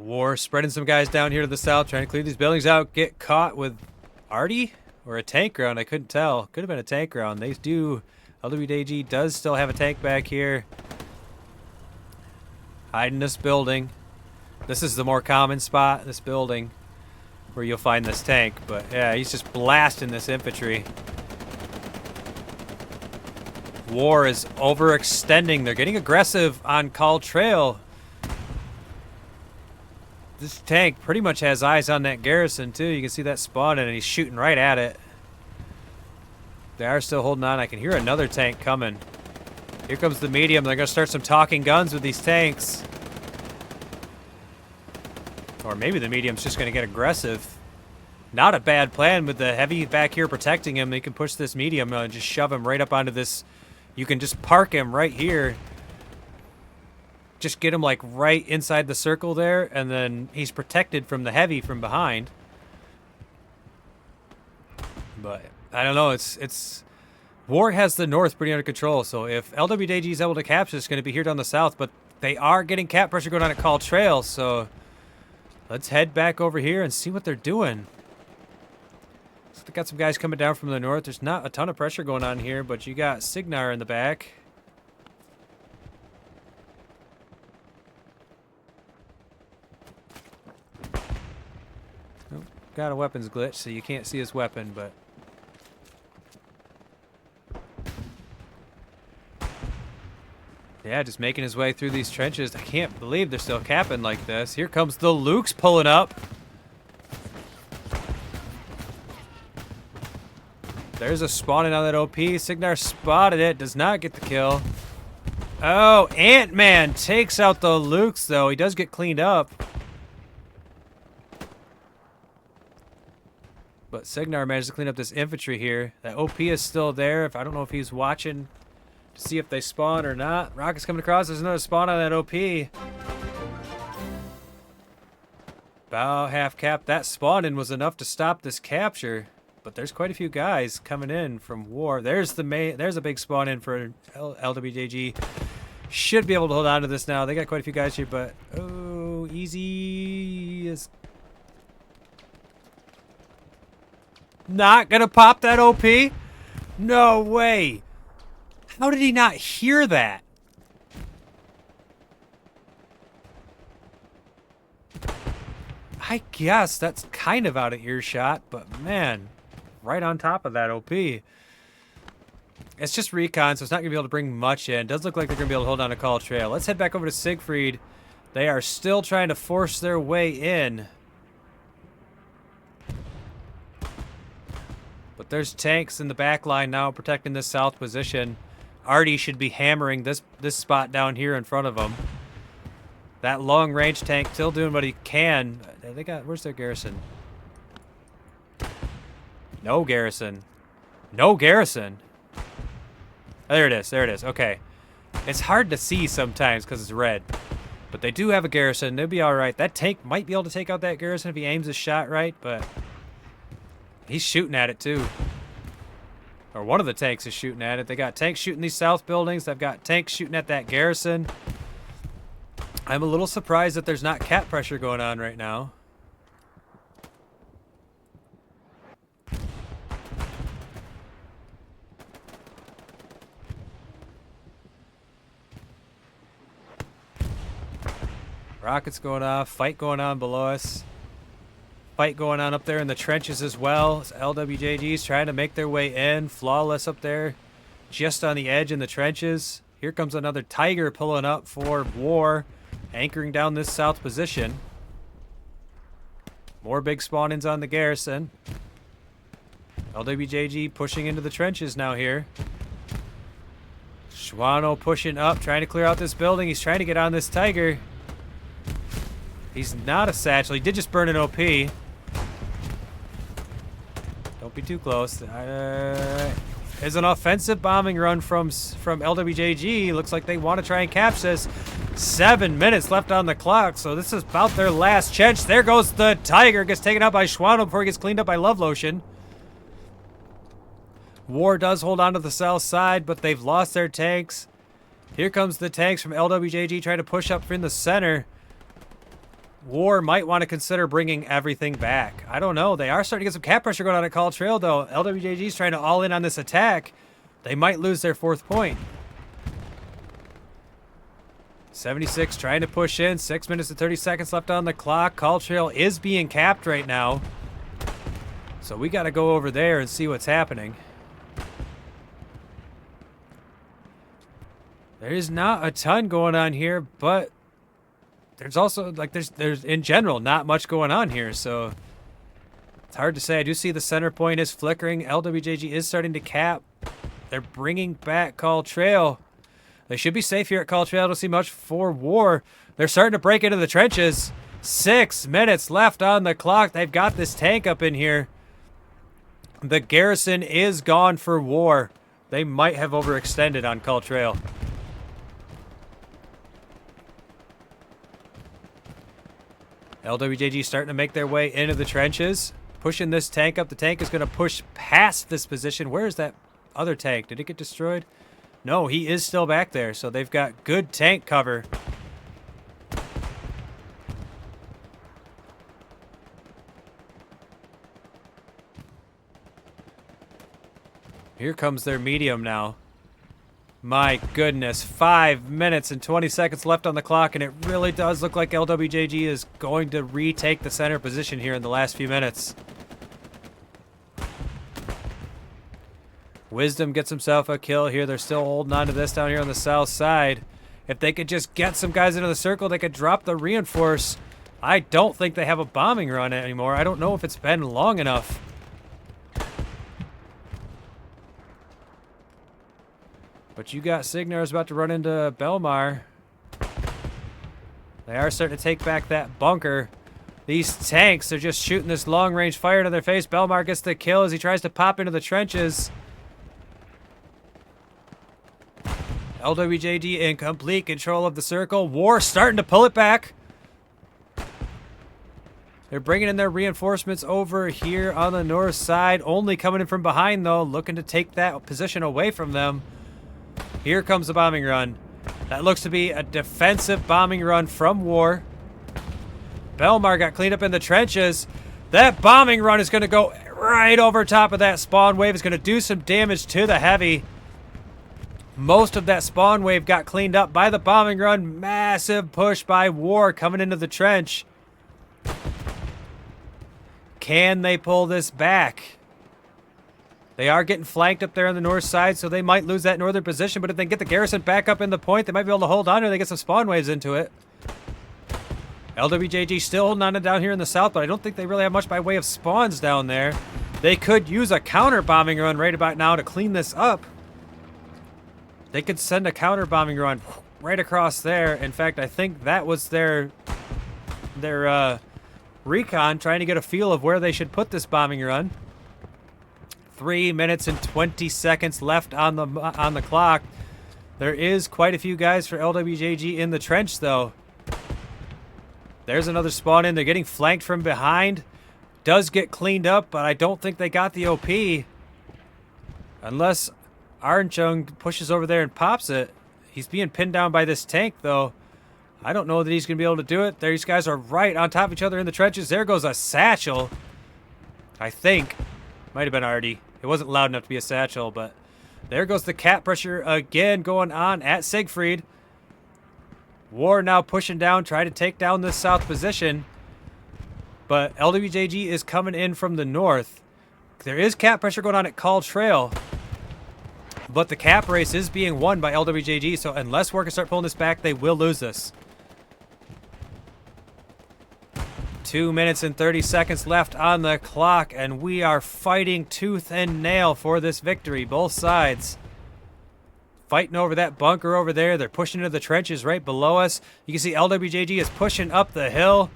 War spreading some guys down here to the south, trying to clear these buildings out. Get caught with Artie or a tank ground. I couldn't tell. Could have been a tank ground. They do. LwJg does still have a tank back here. Hiding this building. This is the more common spot, this building, where you'll find this tank. But yeah, he's just blasting this infantry. War is overextending. They're getting aggressive on Call Trail. This tank pretty much has eyes on that garrison too. You can see that spawning and he's shooting right at it. They are still holding on. I can hear another tank coming. Here comes the medium. They're going to start some talking guns with these tanks. Or maybe the medium's just going to get aggressive. Not a bad plan with the heavy back here protecting him. They can push this medium and just shove him right up onto this. You can just park him right here. Just get him like right inside the circle there, and then he's protected from the heavy from behind. But I don't know. It's War has the north pretty under control, so if LwJg is able to capture, it's going to be here down the south, but they are getting cap pressure going on at Call Trail, so let's head back over here and see what they're doing. So they got some guys coming down from the north. There's not a ton of pressure going on here, but you got Signar in the back. Oh, got a weapons glitch, so you can't see his weapon, but yeah, just making his way through these trenches. I can't believe they're still capping like this. Here comes the Luke's pulling up. There's a spawning on that OP. Signar spotted it. Does not get the kill. Oh, Ant-Man takes out the Luke's, though. He does get cleaned up. But Signar managed to clean up this infantry here. That OP is still there. I don't know if he's watching to see if they spawn or not. Rocket's coming across. There's another spawn on that OP. About half cap. That spawn-in was enough to stop this capture. But there's quite a few guys coming in from War. There's a big spawn-in for LwJg. Should be able to hold on to this now. They got quite a few guys here, but oh, easy is not gonna pop that OP. No way. How did he not hear that? I guess that's kind of out of earshot, but man, right on top of that OP. It's just recon, so it's not going to be able to bring much in. Does look like they're going to be able to hold on to Call Trail. Let's head back over to Siegfried. They are still trying to force their way in. But there's tanks in the back line now protecting this south position. Artie should be hammering this spot down here in front of them. That long-range tank still doing what he can. They got, where's their garrison? No garrison. No garrison. There it is. There it is. Okay. It's hard to see sometimes because it's red. But they do have a garrison. They'll be all right. That tank might be able to take out that garrison if he aims his shot right, but he's shooting at it too. Or one of the tanks is shooting at it. They got tanks shooting these south buildings. They've got tanks shooting at that garrison. I'm a little surprised that there's not cap pressure going on right now. Rockets going off. Fight going on below us. Fight going on up there in the trenches as well. LwJg's trying to make their way in. Flawless up there. Just on the edge in the trenches. Here comes another Tiger pulling up for war. Anchoring down this south position. More big spawn-ins on the garrison. LwJg pushing into the trenches now here. Schwano pushing up, trying to clear out this building. He's trying to get on this Tiger. He's not a satchel. He did just burn an OP. Don't be too close. There's an offensive bombing run from LwJg. Looks like they want to try and catch this. 7 minutes left on the clock, so this is about their last chance. There goes the Tiger. Gets taken out by Schwano before he gets cleaned up by LwLotion. War does hold on to the south side, but they've lost their tanks. Here comes the tanks from LwJg trying to push up in the center. War might want to consider bringing everything back. I don't know. They are starting to get some cap pressure going on at Call Trail, though. LwJg's trying to all in on this attack. They might lose their 4th point. 76 trying to push in. 6 minutes and 30 seconds left on the clock. Call Trail is being capped right now. So we got to go over there and see what's happening. There is not a ton going on here, but there's also, like, there's in general not much going on here, so it's hard to say. I do see the center point is flickering. LwJg is starting to cap. They're bringing back Call Trail. They should be safe here at Call Trail. I don't see much for war. They're starting to break into the trenches. 6 minutes left on the clock. They've got this tank up in here. The garrison is gone for war. They might have overextended on Call Trail. LwJg starting to make their way into the trenches. Pushing this tank up. The tank is going to push past this position. Where is that other tank? Did it get destroyed? No, he is still back there. So they've got good tank cover. Here comes their medium now. My goodness, 5 minutes and 20 seconds left on the clock, and it really does look like LwJg is going to retake the center position here in the last few minutes. Wisdom gets himself a kill here. They're still holding on to this down here on the south side. If they could just get some guys into the circle, they could drop the reinforce. I don't think they have a bombing run anymore. I don't know if it's been long enough. But you got Signars about to run into Belmar. They are starting to take back that bunker. These tanks are just shooting this long-range fire into their face. Belmar gets the kill as he tries to pop into the trenches. LwJg in complete control of the circle. War starting to pull it back. They're bringing in their reinforcements over here on the north side. Only coming in from behind, though, looking to take that position away from them. Here comes the bombing run. That looks to be a defensive bombing run from War. Belmar got cleaned up in the trenches. That bombing run is going to go right over top of that spawn wave. It's going to do some damage to the heavy. Most of that spawn wave got cleaned up by the bombing run. Massive push by War coming into the trench. Can they pull this back? They are getting flanked up there on the north side, so they might lose that northern position. But if they get the garrison back up in the point, they might be able to hold on, or they get some spawn waves into it. LwJg still holding on down here in the south, but I don't think they really have much by way of spawns down there. They could use a counter bombing run right about now to clean this up. They could send a counter bombing run right across there. In fact, I think that was their recon trying to get a feel of where they should put this bombing run. 3 minutes and 20 seconds left on the clock. There is quite a few guys for LwJg in the trench, though. There's another spawn in. They're getting flanked from behind. Does get cleaned up, but I don't think they got the OP. Unless Arnchung pushes over there and pops it. He's being pinned down by this tank, though. I don't know that he's going to be able to do it. These guys are right on top of each other in the trenches. There goes a satchel. I think. Might have been Artie. It wasn't loud enough to be a satchel, but there goes the cap pressure again going on at Siegfried. War now pushing down, trying to take down this south position. But LwJg is coming in from the north. There is cap pressure going on at Call Trail. But the cap race is being won by LwJg, so unless War can start pulling this back, they will lose this. 2 minutes and 30 seconds left on the clock, and we are fighting tooth and nail for this victory. Both sides fighting over that bunker over there. They're pushing into the trenches right below us. You can see LwJg is pushing up the hill.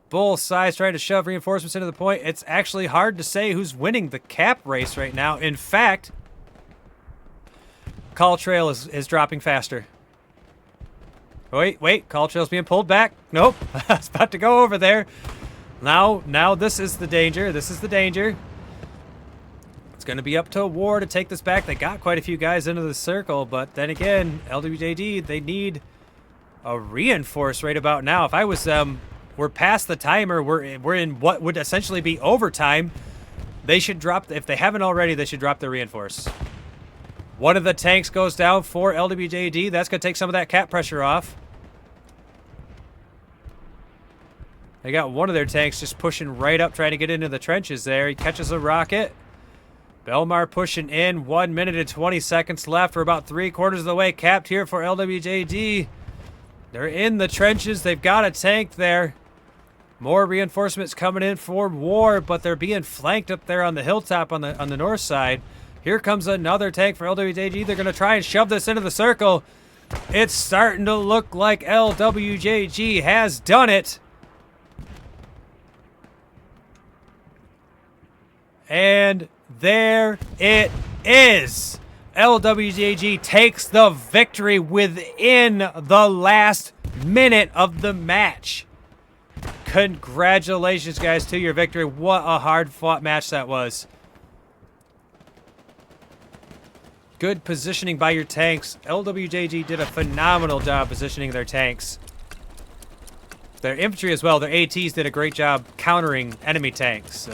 Both sides trying to shove reinforcements into the point. It's actually hard to say who's winning the cap race right now. In fact, Call Trail is dropping faster. Wait, Call Trail's being pulled back. Nope, I was about to go over there. Now this is the danger. This is the danger. It's going to be up to War to take this back. They got quite a few guys into the circle, but then again, LwJg, they need a reinforce right about now. If I was them, we're past the timer. We're in what would essentially be overtime. They should drop, if they haven't already, they should drop their reinforce. One of the tanks goes down for LwJg. That's going to take some of that cap pressure off. They got one of their tanks just pushing right up, trying to get into the trenches there. He catches a rocket. Belmar pushing in. 1 minute and 20 seconds left. We're about 3/4 of the way capped here for LwJg. They're in the trenches. They've got a tank there. More reinforcements coming in for War, but they're being flanked up there on the hilltop on the north side. Here comes another tank for LwJg. They're going to try and shove this into the circle. It's starting to look like LwJg has done it. And there it is. LwJg takes the victory within the last minute of the match. Congratulations, guys, to your victory. What a hard-fought match that was. Good positioning by your tanks. LwJg did a phenomenal job positioning their tanks. Their infantry as well, their ATs did a great job countering enemy tanks.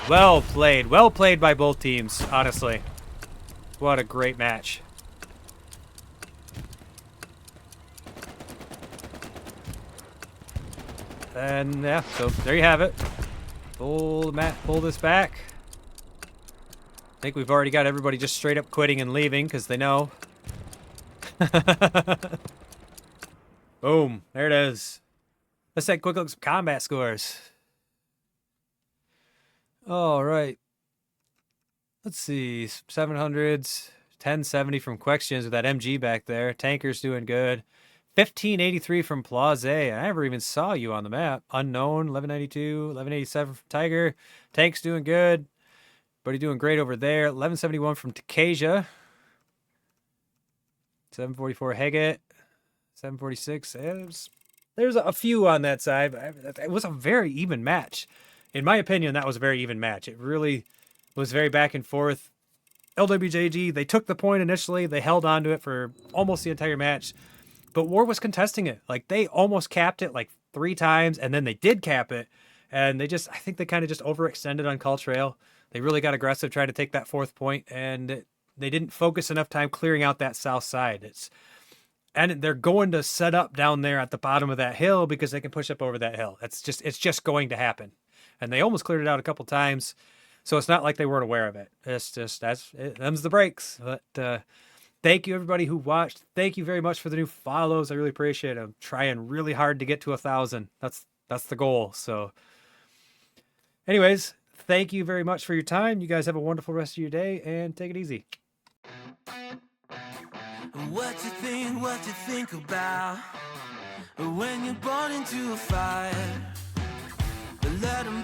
Well played by both teams, honestly. What a great match. And yeah, so there you have it. Pull this back. I think we've already got everybody just straight up quitting and leaving because they know. Boom, there it is. Let's take a quick look at some combat scores. All right. Let's see, 700s, 1070 from Quextions with that MG back there. Tanker's doing good. 1583 from Plaze. I never even saw you on the map. Unknown, 1192, 1187 from Tiger. Tank's doing good. Buddy doing great over there. 1171 from Takasia. 744 Heget. 746. There's a few on that side. It was a very even match. In my opinion, that was a very even match. It really was very back and forth. LwJg, they took the point initially. They held on to it for almost the entire match. But War was contesting it. Like, they almost capped it like 3 times, and then they did cap it. And they just, I think they kind of just overextended on Call Trail. They really got aggressive trying to take that 4th point, and they didn't focus enough time clearing out that south side. And they're going to set up down there at the bottom of that hill because they can push up over that hill. It's just going to happen. And they almost cleared it out a couple times, so it's not like they weren't aware of it. It's just them's the breaks. But thank you everybody who watched. Thank you very much for the new follows. I really appreciate it. I'm trying really hard to get to 1,000. That's the goal. So, anyways, thank you very much for your time. You guys have a wonderful rest of your day and take it easy. What you think about when you're born into a fire? Let 'em